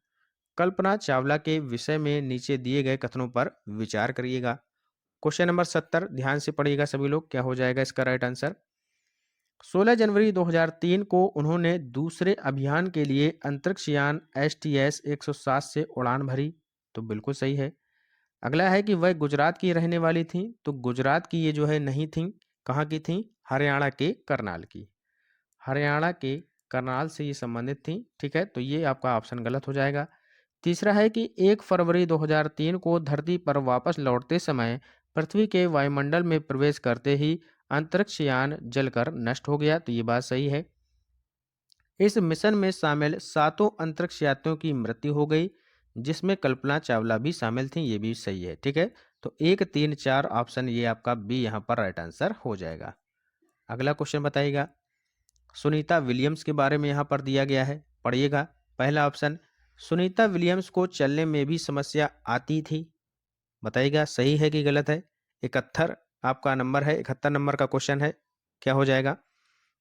कल्पना चावला के विषय में नीचे दिए गए कथनों पर विचार करिएगा। क्वेश्चन नंबर 70 ध्यान से पढ़िएगा सभी लोग, क्या हो जाएगा इसका राइट आंसर। 16 जनवरी 2003 को उन्होंने दूसरे अभियान के लिए अंतरिक्ष यान STS 107 से उड़ान भरी, तो बिल्कुल सही है। अगला है कि वह गुजरात की रहने वाली थी, तो गुजरात की ये जो है नहीं थी, कहाँ की थी, हरियाणा के करनाल की। हरियाणा के करनाल से ये संबंधित थी, ठीक है, तो ये आपका ऑप्शन गलत हो जाएगा। तीसरा है कि 1 फरवरी 2003 को धरती पर वापस लौटते समय पृथ्वी के वायुमंडल में प्रवेश करते ही अंतरिक्ष यान जलकर नष्ट हो गया, तो ये बात सही है। इस मिशन में शामिल 7 अंतरिक्ष यात्रियों की मृत्यु हो गई, जिसमें कल्पना चावला भी शामिल थी, ये भी सही है, ठीक है। तो 1, 3, 4 ऑप्शन ये आपका बी यहाँ पर राइट आंसर हो जाएगा। अगला क्वेश्चन बताइएगा, सुनीता विलियम्स के बारे में यहाँ पर दिया गया है, पढ़िएगा। पहला ऑप्शन, सुनीता विलियम्स को चलने में भी समस्या आती थी, बताइएगा सही है कि गलत है। 71 आपका नंबर है, 71 नंबर का क्वेश्चन है, क्या हो जाएगा।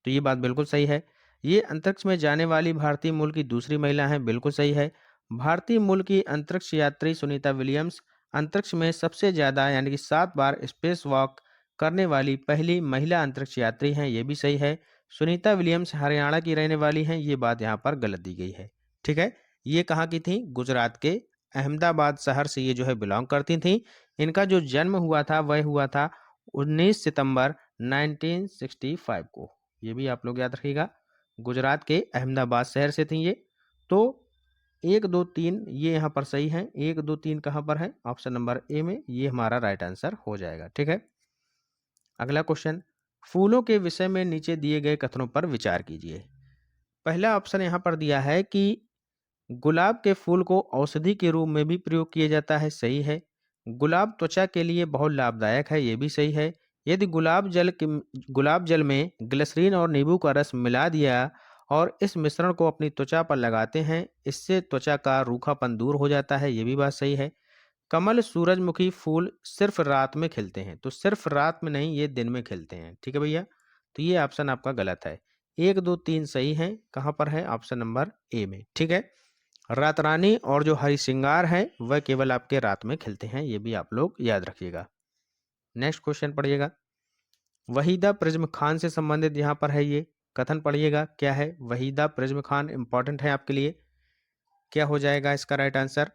तो ये बात बिल्कुल सही है। ये अंतरिक्ष में जाने वाली भारतीय मूल की दूसरी महिला है, बिल्कुल सही है। भारतीय मूल की अंतरिक्ष यात्री सुनीता विलियम्स अंतरिक्ष में सबसे ज़्यादा यानी कि 7 बार स्पेस वॉक करने वाली पहली महिला अंतरिक्ष यात्री हैं, ये भी सही है। सुनीता विलियम्स हरियाणा की रहने वाली हैं, ये बात यहाँ पर गलत दी गई है, ठीक है। ये कहाँ की थी, गुजरात के अहमदाबाद शहर से ये जो है बिलोंग करती थी। इनका जो जन्म हुआ था वह हुआ था 19 सितंबर 1965 को, ये भी आप लोग याद रखिएगा। गुजरात के अहमदाबाद शहर से थी ये। तो 1, 2, 3 ये यहाँ पर सही है, 1, 2, 3 कहाँ पर है, ऑप्शन नंबर ए में, ये हमारा राइट आंसर हो जाएगा, ठीक है। अगला क्वेश्चन, फूलों के विषय में नीचे दिए गए कथनों पर विचार कीजिए। पहला ऑप्शन यहाँ पर दिया है कि गुलाब के फूल को औषधि के रूप में भी प्रयोग किया जाता है, सही है। गुलाब त्वचा के लिए बहुत लाभदायक है, ये भी सही है। यदि गुलाब जल में ग्लिसरीन और नींबू का रस मिला दिया और इस मिश्रण को अपनी त्वचा पर लगाते हैं, इससे त्वचा का रूखापन दूर हो जाता है, ये भी बात सही है। कमल सूरजमुखी फूल सिर्फ रात में खिलते हैं, तो सिर्फ रात में नहीं, ये दिन में खिलते हैं, ठीक है भैया। तो ये ऑप्शन आपका गलत है। 1, 2, 3 सही है, कहाँ पर है, ऑप्शन नंबर ए में, ठीक है। रात रानी और जो हरी श्रृंगार है वह केवल आपके रात में खिलते हैं, ये भी आप लोग याद रखिएगा। नेक्स्ट क्वेश्चन पढ़िएगा, वहीदा प्रिज्म खान से संबंधित यहाँ पर है ये कथन, पढ़िएगा क्या है। वहीदा प्रिज्म खान इंपॉर्टेंट है आपके लिए, क्या हो जाएगा इसका राइट आंसर।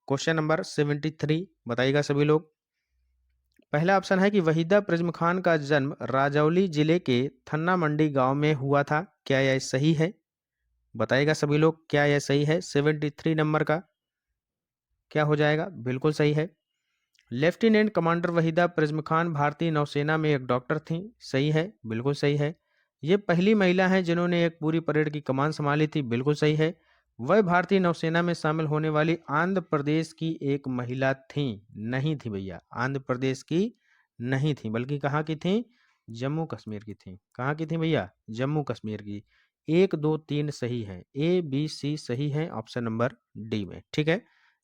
क्वेश्चन नंबर 73 बताइएगा सभी लोग। पहला ऑप्शन है कि वहीदा प्रिज्म खान का जन्म राजौली जिले के थन्ना मंडी गांव में हुआ था, क्या यह सही है, बताइएगा सभी लोग, क्या यह सही है। 73 नंबर का क्या हो जाएगा, बिल्कुल सही है। Lieutenant commander Waheeda prism Khan भारतीय नौसेना में एक डॉक्टर थी, सही है, बिल्कुल सही है। ये पहली महिला हैं जिन्होंने एक पूरी परेड की कमान संभाली थी, बिल्कुल सही है। वह भारतीय नौसेना में शामिल होने वाली आंध्र प्रदेश की एक महिला थी, नहीं थी भैया, आंध्र प्रदेश की नहीं थी, बल्कि कहाँ की थी, जम्मू कश्मीर की थी। कहाँ की थी भैया, जम्मू कश्मीर की। 1, 2, 3 सही है, ए बी सी सही है ऑप्शन नंबर डी में, ठीक है।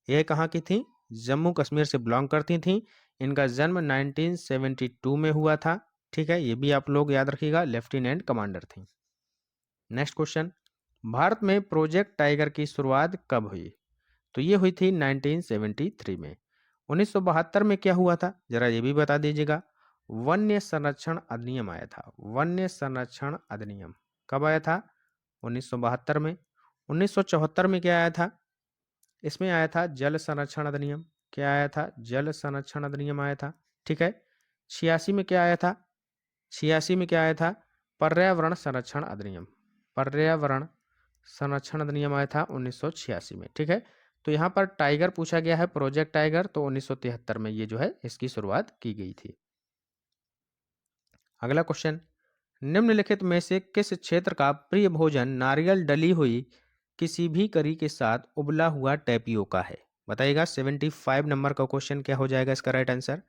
यह कहाँ की थी, जम्मू कश्मीर से बिलोंग करती थी। इनका जन्म 1972 में हुआ था, ठीक है, ये भी आप लोग याद रखिएगा, लेफ्टिनेंट कमांडर थी। नेक्स्ट क्वेश्चन, भारत में प्रोजेक्ट टाइगर की शुरुआत कब हुई, तो ये हुई थी 1973 में। 1972 में क्या हुआ था, जरा ये भी बता दीजिएगा। वन्य संरक्षण अधिनियम आया था, वन्य संरक्षण अधिनियम कब आया था, 1972 में। 1974 में क्या आया था, इसमें आया था जल संरक्षण अधिनियम, क्या आया था, जल संरक्षण अधिनियम आया था, ठीक है। 86 में क्या आया था, 86 में क्या आया था, पर्यावरण संरक्षण अधिनियम, पर्यावरण संरक्षण अधिनियम आया था 1986 में, ठीक है। तो यहाँ पर टाइगर पूछा गया है, प्रोजेक्ट टाइगर, तो 1973 में ये जो है इसकी शुरुआत की गई थी। अगला क्वेश्चन, निम्नलिखित में से किस क्षेत्र का प्रिय भोजन नारियल डली हुई किसी भी करी के साथ उबला हुआ टैपियोका है, बताइएगा। 75 नंबर का क्वेश्चन, क्या हो जाएगा इसका राइट आंसर।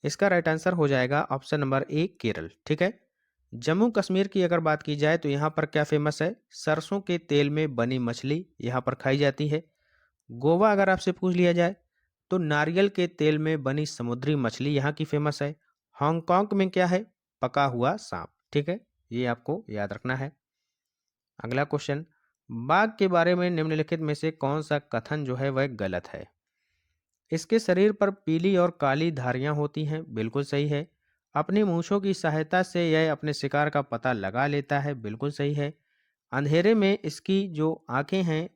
इसका राइट आंसर हो जाएगा ऑप्शन नंबर ए, केरल, ठीक है। जम्मू कश्मीर की अगर बात की जाए तो यहाँ पर क्या फेमस है, सरसों के तेल में बनी मछली यहाँ पर खाई जाती है। गोवा अगर आपसे पूछ लिया जाए तो नारियल के तेल में बनी समुद्री मछली यहाँ की फेमस है। हांगकांग में क्या है, पका हुआ सांप, ठीक है, ये आपको याद रखना है। अगला क्वेश्चन, बाघ के बारे में निम्नलिखित में से कौन सा कथन जो है वह गलत है? इसके शरीर पर पीली और काली धारियां होती हैं, बिल्कुल सही है। अपनी मूंछों की सहायता से यह अपने शिकार का पता लगा लेता है, बिल्कुल सही है। अंधेरे में इसकी जो आंखें हैं,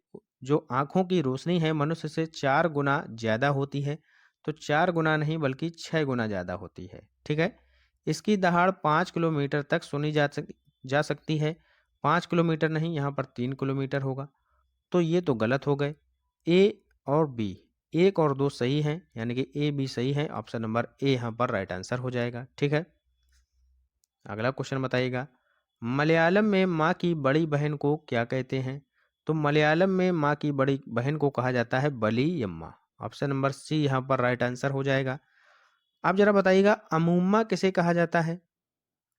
जो आंखों की रोशनी है मनुष्य से 4 गुना ज़्यादा होती है। तो 4 गुना नहीं बल्कि 6 गुना ज़्यादा होती है, ठीक है। इसकी दहाड़ 5 किलोमीटर तक सुनी जा सकती है। 5 किलोमीटर नहीं, यहाँ पर 3 किलोमीटर होगा। तो ये तो गलत हो गए। ए और बी, 1 और 2 सही हैं, यानी कि ए बी सही है। ऑप्शन नंबर ए यहाँ पर राइट आंसर हो जाएगा, ठीक है। अगला क्वेश्चन बताइएगा, मलयालम में माँ की बड़ी बहन को क्या कहते हैं? तो मलयालम में माँ की बड़ी बहन को कहा जाता है बलीयम्मा। ऑप्शन नंबर सी यहाँ पर राइट आंसर हो जाएगा। आप जरा बताइएगा, अमूम्मा किसे कहा जाता है?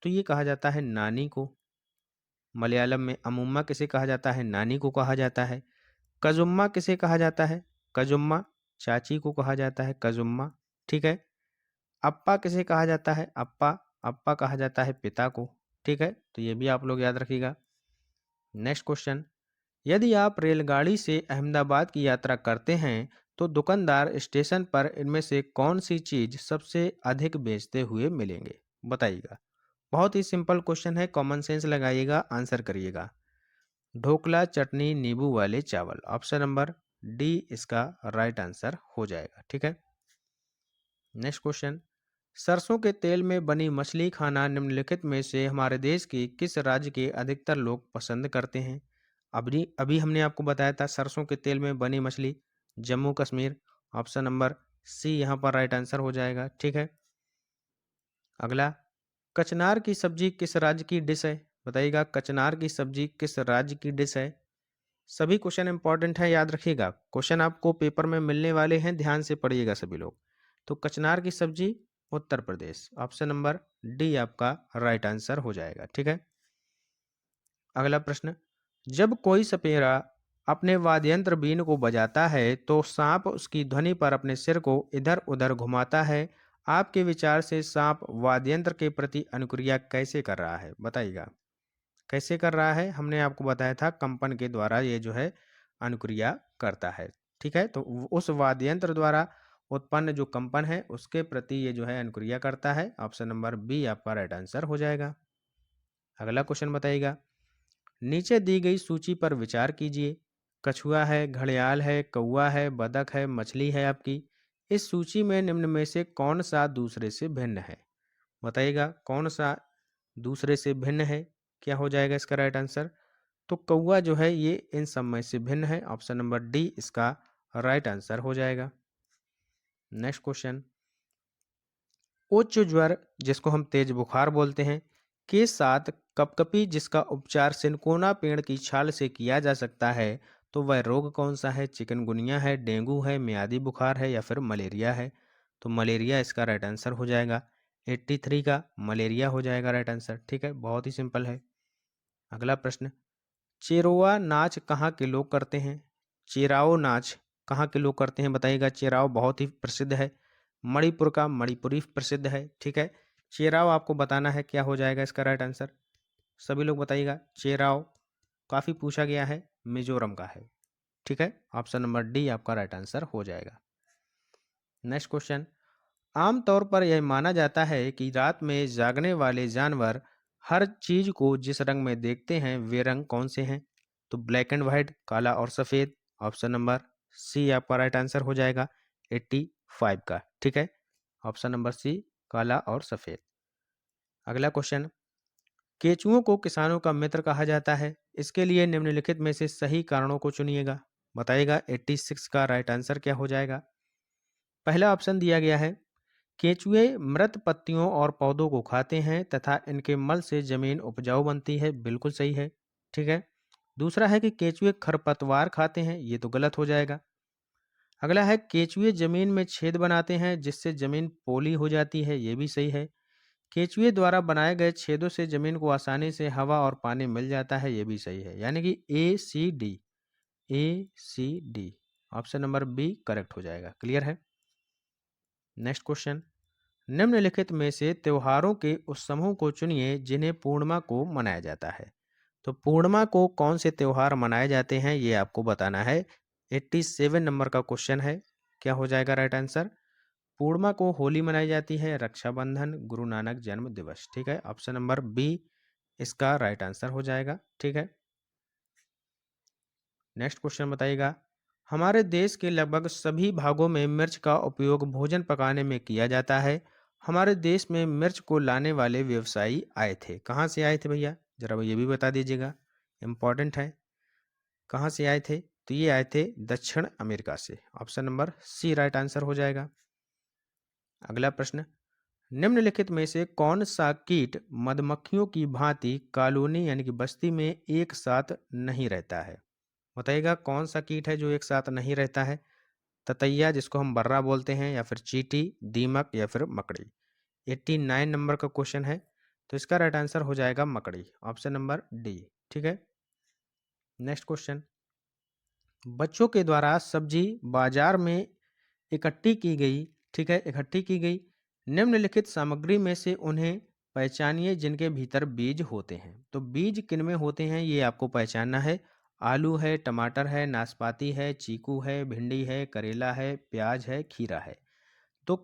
तो ये कहा जाता है नानी को। मलयालम में अमूम्मा किसे कहा जाता है? नानी को कहा जाता है। कजुम्मा किसे कहा जाता है? कजुम्मा चाची को कहा जाता है, कजुम्मा, ठीक है। अप्पा किसे कहा जाता है? अप्पा, अप्पा कहा जाता है पिता को, ठीक है। तो ये भी आप लोग याद रखिएगा। नेक्स्ट क्वेश्चन, यदि आप रेलगाड़ी से अहमदाबाद की यात्रा करते हैं तो दुकानदार स्टेशन पर इनमें से कौन सी चीज सबसे अधिक बेचते हुए मिलेंगे? बताइएगा। बहुत ही सिंपल क्वेश्चन है, कॉमन सेंस लगाइएगा, आंसर करिएगा। ढोकला चटनी नींबू वाले चावल। ऑप्शन नंबर डी इसका राइट आंसर हो जाएगा, ठीक है। नेक्स्ट क्वेश्चन, सरसों के तेल में बनी मछली खाना निम्नलिखित में से हमारे देश के किस राज्य के अधिकतर लोग पसंद करते हैं? अभी अभी हमने आपको बताया था सरसों के तेल में बनी मछली Jammu Kashmir. Option number C यहाँ पर राइट आंसर हो जाएगा, ठीक है। अगला, कचनार की सब्जी किस राज्य की डिश है? बताइएगा, कचनार की सब्जी किस राज्य की डिश है? सभी क्वेश्चन इंपॉर्टेंट है, याद रखिएगा। क्वेश्चन आपको पेपर में मिलने वाले हैं, ध्यान से पढ़िएगा सभी लोग। तो कचनार की सब्जी Uttar Pradesh. Option number D आपका राइट आंसर हो जाएगा, ठीक है। अगला प्रश्न, जब कोई सपेरा अपने वाद्यंत्र बीन को बजाता है तो सांप उसकी ध्वनि पर अपने सिर को इधर उधर घुमाता है। आपके विचार से सांप वाद्यंत्र के प्रति अनुक्रिया कैसे कर रहा है? बताइएगा, कैसे कर रहा है? हमने आपको बताया था कंपन के द्वारा ये जो है अनुक्रिया करता है, ठीक है। तो उस वाद्यंत्र द्वारा उत्पन्न जो कंपन है उसके प्रति ये जो है अनुक्रिया करता है। ऑप्शन नंबर बी आपका राइट आंसर हो जाएगा। अगला क्वेश्चन बताइएगा, नीचे दी गई सूची पर विचार कीजिए। कछुआ है, घड़ियाल है, कौवा है, बतख है, मछली है आपकी। इस सूची में निम्न में से कौन सा दूसरे से भिन्न है? बताइएगा, कौन सा दूसरे से भिन्न है? क्या हो जाएगा इसका राइट आंसर? तो कौवा जो है ये इन सब में से भिन्न है। ऑप्शन नंबर डी इसका राइट आंसर हो जाएगा। नेक्स्ट क्वेश्चन, उच्च ज्वर जिसको हम तेज बुखार बोलते हैं के साथ कपकपी जिसका उपचार सिनकोना पेड़ की छाल से किया जा सकता है, तो वह रोग कौन सा है? चिकनगुनिया है, डेंगू है, मियादी बुखार है या फिर मलेरिया है? तो मलेरिया इसका राइट आंसर हो जाएगा। 83 का मलेरिया हो जाएगा राइट आंसर, ठीक है। बहुत ही सिंपल है। अगला प्रश्न, चेरोवा नाच कहाँ के लोग करते हैं? चेराओ नाच कहाँ के लोग करते हैं? बताइएगा। चेराओ बहुत ही प्रसिद्ध है, मणिपुर का मणिपुरी प्रसिद्ध है, ठीक है। चेराओ आपको बताना है, क्या हो जाएगा इसका राइट आंसर? सभी लोग बताइएगा। चेराओ काफ़ी पूछा गया है, मिजोरम का है, ठीक है। ऑप्शन नंबर डी आपका राइट आंसर हो जाएगा। नेक्स्ट क्वेश्चन, आमतौर पर यह माना जाता है कि रात में जागने वाले जानवर हर चीज को जिस रंग में देखते हैं वे रंग कौन से हैं? तो ब्लैक एंड व्हाइट, काला और सफेद। ऑप्शन नंबर सी आपका राइट आंसर हो जाएगा 85 का, ठीक है। ऑप्शन नंबर सी, काला और सफेद। अगला क्वेश्चन, केचुओं को किसानों का मित्र कहा जाता है, इसके लिए निम्नलिखित में से सही कारणों को चुनिएगा। बताइएगा 86 का राइट आंसर क्या हो जाएगा? पहला ऑप्शन दिया गया है, केचुए मृत पत्तियों और पौधों को खाते हैं तथा इनके मल से जमीन उपजाऊ बनती है, बिल्कुल सही है, ठीक है। दूसरा है कि केचुए खरपतवार खाते हैं, ये तो गलत हो जाएगा। अगला है, केचुए जमीन में छेद बनाते हैं जिससे जमीन पोली हो जाती है, ये भी सही है। केचुए द्वारा बनाए गए छेदों से जमीन को आसानी से हवा और पानी मिल जाता है, ये भी सही है। यानी कि A C D option number B correct हो जाएगा। क्लियर है। नेक्स्ट क्वेश्चन, निम्नलिखित में से त्योहारों के उस समूह को चुनिए जिन्हें पूर्णिमा को मनाया जाता है। तो पूर्णिमा को कौन से त्योहार मनाए जाते हैं ये आपको बताना है। 87 नंबर का क्वेश्चन है। क्या हो जाएगा राइट आंसर? पूर्णिमा को होली मनाई जाती है, रक्षाबंधन, गुरु नानक जन्म दिवस। ठीक है, ऑप्शन नंबर बी इसका राइट आंसर हो जाएगा। ठीक है, नेक्स्ट क्वेश्चन बताइएगा। हमारे देश के लगभग सभी भागों में मिर्च का उपयोग भोजन पकाने में किया जाता है। हमारे देश में मिर्च को लाने वाले व्यवसायी आए थे। कहाँ से आए थे भैया? जरा ये भी बता दीजिएगा, इम्पोर्टेंट है। कहाँ से आए थे? तो ये आए थे दक्षिण अमेरिका से। Option number C right answer हो जाएगा। अगला प्रश्न, निम्नलिखित में से कौन सा कीट मधुमक्खियों की भांति कॉलोनी यानी कि बस्ती में एक साथ नहीं रहता है? बताइएगा कौन सा कीट है जो एक साथ नहीं रहता है? ततैया, जिसको हम बर्रा बोलते हैं, या फिर चींटी, दीमक, या फिर मकड़ी। 89 नंबर का क्वेश्चन है, तो इसका राइट आंसर हो जाएगा मकड़ी, ऑप्शन नंबर डी। ठीक है, नेक्स्ट क्वेश्चन, बच्चों के द्वारा सब्जी बाजार में इकट्ठी की गई, ठीक है, इकट्ठी की गई निम्नलिखित सामग्री में से उन्हें पहचानिए जिनके भीतर बीज होते हैं। तो बीज किन में होते हैं ये आपको पहचानना है। आलू है, टमाटर है, नाशपाती है, चीकू है, भिंडी है, करेला है, प्याज है, खीरा है। तो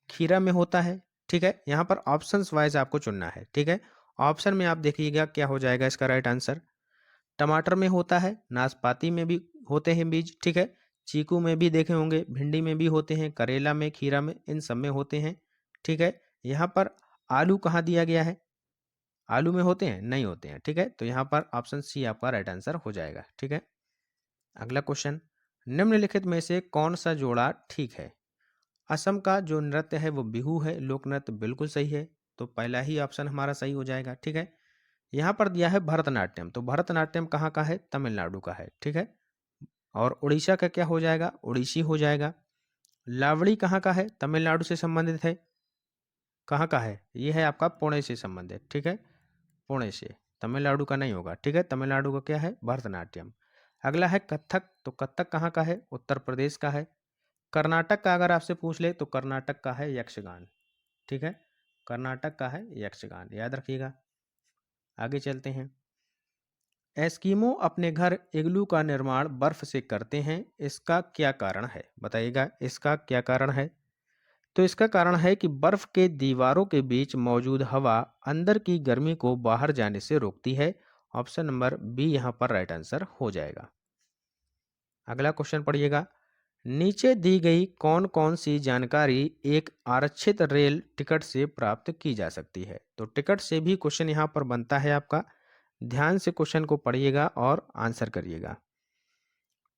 खीरा में होता है। ठीक है, यहाँ पर ऑप्शंस वाइज आपको चुनना है। ठीक है, ऑप्शन में आप देखिएगा क्या हो जाएगा इसका राइट आंसर। टमाटर में होता है, नाशपाती में भी होते हैं बीज। ठीक है, चीकू में भी देखे होंगे, भिंडी में भी होते हैं, करेला में, खीरा में, इन सब में होते हैं। ठीक है, यहाँ पर आलू कहाँ दिया गया है? आलू में होते हैं? नहीं होते हैं। ठीक है, तो यहाँ पर ऑप्शन सी आपका राइट आंसर हो जाएगा। ठीक है, अगला क्वेश्चन, निम्नलिखित में से कौन सा जोड़ा ठीक है? असम का जो नृत्य है वो बिहू है, लोक नृत्य, बिल्कुल सही है। तो पहला ही ऑप्शन हमारा सही हो जाएगा। ठीक है, यहाँ पर दिया है भरतनाट्यम, तो भरतनाट्यम कहाँ का है? तमिलनाडु का है। ठीक है, और उड़ीसा का क्या हो जाएगा? उड़ीसी हो जाएगा। लावड़ी कहाँ का है? तमिलनाडु से संबंधित है। कहाँ का है? ये है आपका पुणे से संबंधित। ठीक है, पुणे से, तमिलनाडु का नहीं होगा। ठीक है, तमिलनाडु का क्या है? भरतनाट्यम। अगला है कथक, तो कथक कहाँ का है? उत्तर प्रदेश का है। कर्नाटक का अगर आपसे पूछ ले तो कर्नाटक का है यक्षगान। ठीक है, कर्नाटक का है यक्षगान, याद रखिएगा। आगे चलते हैं। एस्किमो अपने घर इग्लू का निर्माण बर्फ से करते हैं, इसका क्या कारण है? बताइएगा इसका क्या कारण है? तो इसका कारण है कि बर्फ के दीवारों के बीच मौजूद हवा अंदर की गर्मी को बाहर जाने से रोकती है। ऑप्शन नंबर बी यहाँ पर राइट आंसर हो जाएगा। अगला क्वेश्चन पढ़िएगा। नीचे दी गई कौन कौन सी जानकारी एक आरक्षित रेल टिकट से प्राप्त की जा सकती है? तो टिकट से भी क्वेश्चन यहाँ पर बनता है आपका। ध्यान से क्वेश्चन को पढ़िएगा और आंसर करिएगा।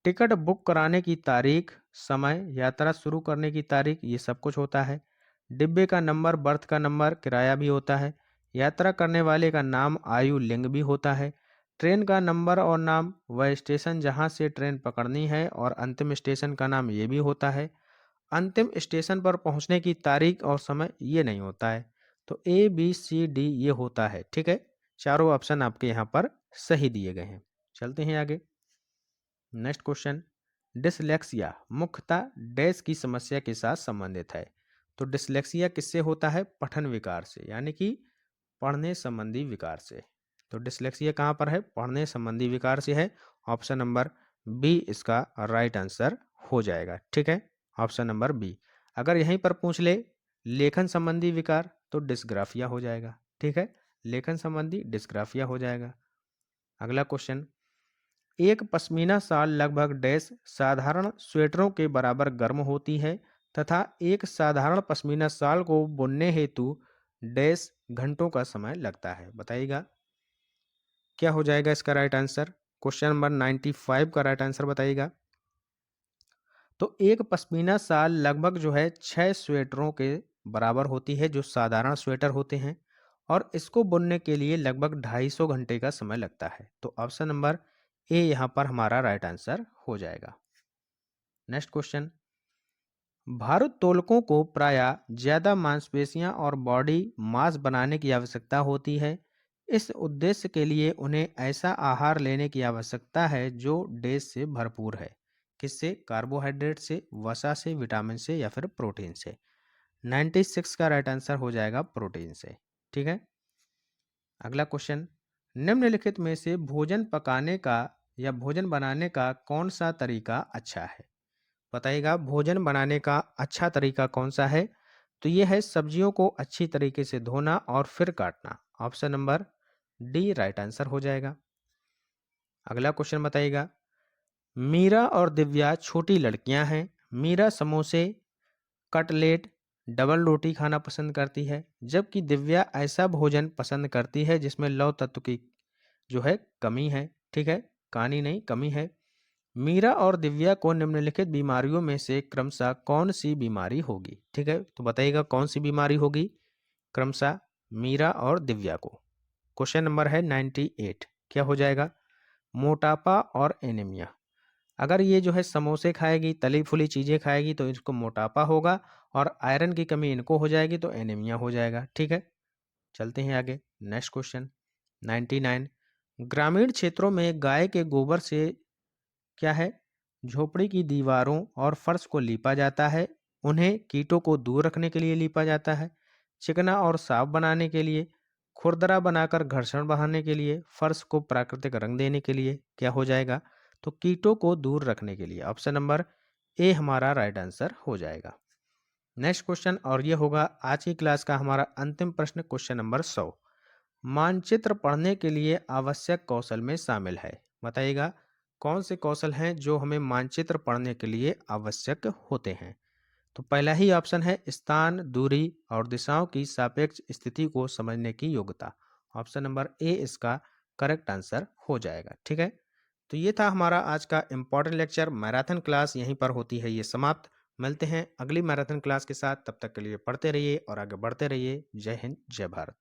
टिकट बुक कराने की तारीख, समय, यात्रा शुरू करने की तारीख, ये सब कुछ होता है। डिब्बे का नंबर, बर्थ का नंबर, किराया भी होता है। यात्रा करने वाले का नाम, आयु, लिंग भी होता है। ट्रेन का नंबर और नाम, वह स्टेशन जहां से ट्रेन पकड़नी है, और अंतिम स्टेशन का नाम ये भी होता है। अंतिम स्टेशन पर पहुंचने की तारीख और समय ये नहीं होता है। तो ए बी सी डी ये होता है। ठीक है, चारों ऑप्शन आपके यहाँ पर सही दिए गए हैं। चलते हैं आगे। नेक्स्ट क्वेश्चन, डिसलेक्सिया मुख्यतः डैश की समस्या के साथ संबंधित है। तो डिसलेक्सिया किससे होता है? पठन विकार से, यानी कि पढ़ने संबंधी विकार से। तो डिसलेक्सिया कहाँ पर है? पढ़ने संबंधी विकार से है। ऑप्शन नंबर बी इसका राइट आंसर हो जाएगा। ठीक है, ऑप्शन नंबर बी। अगर यहीं पर पूछ ले लेखन संबंधी विकार तो डिस्ग्राफिया हो जाएगा। ठीक है, लेखन संबंधी डिस्ग्राफिया हो जाएगा। अगला क्वेश्चन, एक पश्मीना शाल लगभग डैश साधारण स्वेटरों के बराबर गर्म होती है तथा एक साधारण पश्मीना शाल को बुनने हेतु डैश घंटों का समय लगता है। बताइएगा क्या हो जाएगा इसका राइट आंसर? क्वेश्चन नंबर 95 का राइट आंसर बताइएगा। तो एक पश्मीना शाल लगभग जो है 6 स्वेटरों के बराबर होती है, जो साधारण स्वेटर होते हैं, और इसको बुनने के लिए लगभग 250 घंटे का समय लगता है। तो ऑप्शन नंबर ए यहाँ पर हमारा राइट आंसर हो जाएगा। नेक्स्ट क्वेश्चन, भारोत्तोलकों को प्रायः ज्यादा मांसपेशियां और बॉडी मास बनाने की आवश्यकता होती है। इस उद्देश्य के लिए उन्हें ऐसा आहार लेने की आवश्यकता है जो डेज से भरपूर है। किससे? कार्बोहाइड्रेट से, वसा से, विटामिन से, या फिर प्रोटीन से। 96 का राइट आंसर हो जाएगा प्रोटीन से। ठीक है, अगला क्वेश्चन, निम्नलिखित में से भोजन पकाने का या भोजन बनाने का कौन सा तरीका अच्छा है? बताइएगा भोजन बनाने का अच्छा तरीका कौन सा है? तो ये है सब्जियों को अच्छी तरीके से धोना और फिर काटना। Option number D right answer हो जाएगा। अगला क्वेश्चन बताइएगा, मीरा और दिव्या छोटी लड़कियां हैं। मीरा समोसे, कटलेट, डबल रोटी खाना पसंद करती है, जबकि दिव्या ऐसा भोजन पसंद करती है जिसमें लौह तत्व की जो है कमी है। ठीक है, कहानी नहीं कमी है। मीरा और दिव्या को निम्नलिखित बीमारियों में से क्रमशः कौन सी बीमारी होगी? ठीक है, तो बताइएगा कौन सी बीमारी होगी क्रमशः मीरा और दिव्या को। क्वेश्चन नंबर है 98, क्या हो जाएगा? मोटापा और एनीमिया। अगर ये जो है समोसे खाएगी, तली फुली चीज़ें खाएगी तो इसको मोटापा होगा, और आयरन की कमी इनको हो जाएगी तो एनीमिया हो जाएगा। ठीक है, चलते हैं आगे। नेक्स्ट क्वेश्चन 99, ग्रामीण क्षेत्रों में गाय के गोबर से क्या है? झोपड़ी की दीवारों और फर्श को लीपा जाता है। उन्हें कीटों को दूर रखने के लिए लीपा जाता है, चिकना और साफ बनाने के लिए, खुरदरा बनाकर घर्षण बढ़ाने के लिए, फर्श को प्राकृतिक रंग देने के लिए। क्या हो जाएगा? तो कीटों को दूर रखने के लिए। ऑप्शन नंबर ए हमारा राइट आंसर हो जाएगा। नेक्स्ट क्वेश्चन, और ये होगा आज की क्लास का हमारा अंतिम प्रश्न, क्वेश्चन नंबर 100। मानचित्र पढ़ने के लिए आवश्यक कौशल में शामिल है। बताइएगा कौन से कौशल हैं जो हमें मानचित्र पढ़ने के लिए आवश्यक होते हैं? तो पहला ही ऑप्शन है स्थान, दूरी और दिशाओं की सापेक्ष स्थिति को समझने की योग्यता। ऑप्शन नंबर ए इसका करेक्ट आंसर हो जाएगा। ठीक है, तो ये था हमारा आज का इम्पॉर्टेंट लेक्चर। मैराथन क्लास यहीं पर होती है ये समाप्त। मिलते हैं अगली मैराथन क्लास के साथ, तब तक के लिए पढ़ते रहिए और आगे बढ़ते रहिए। जय हिंद, जय भारत।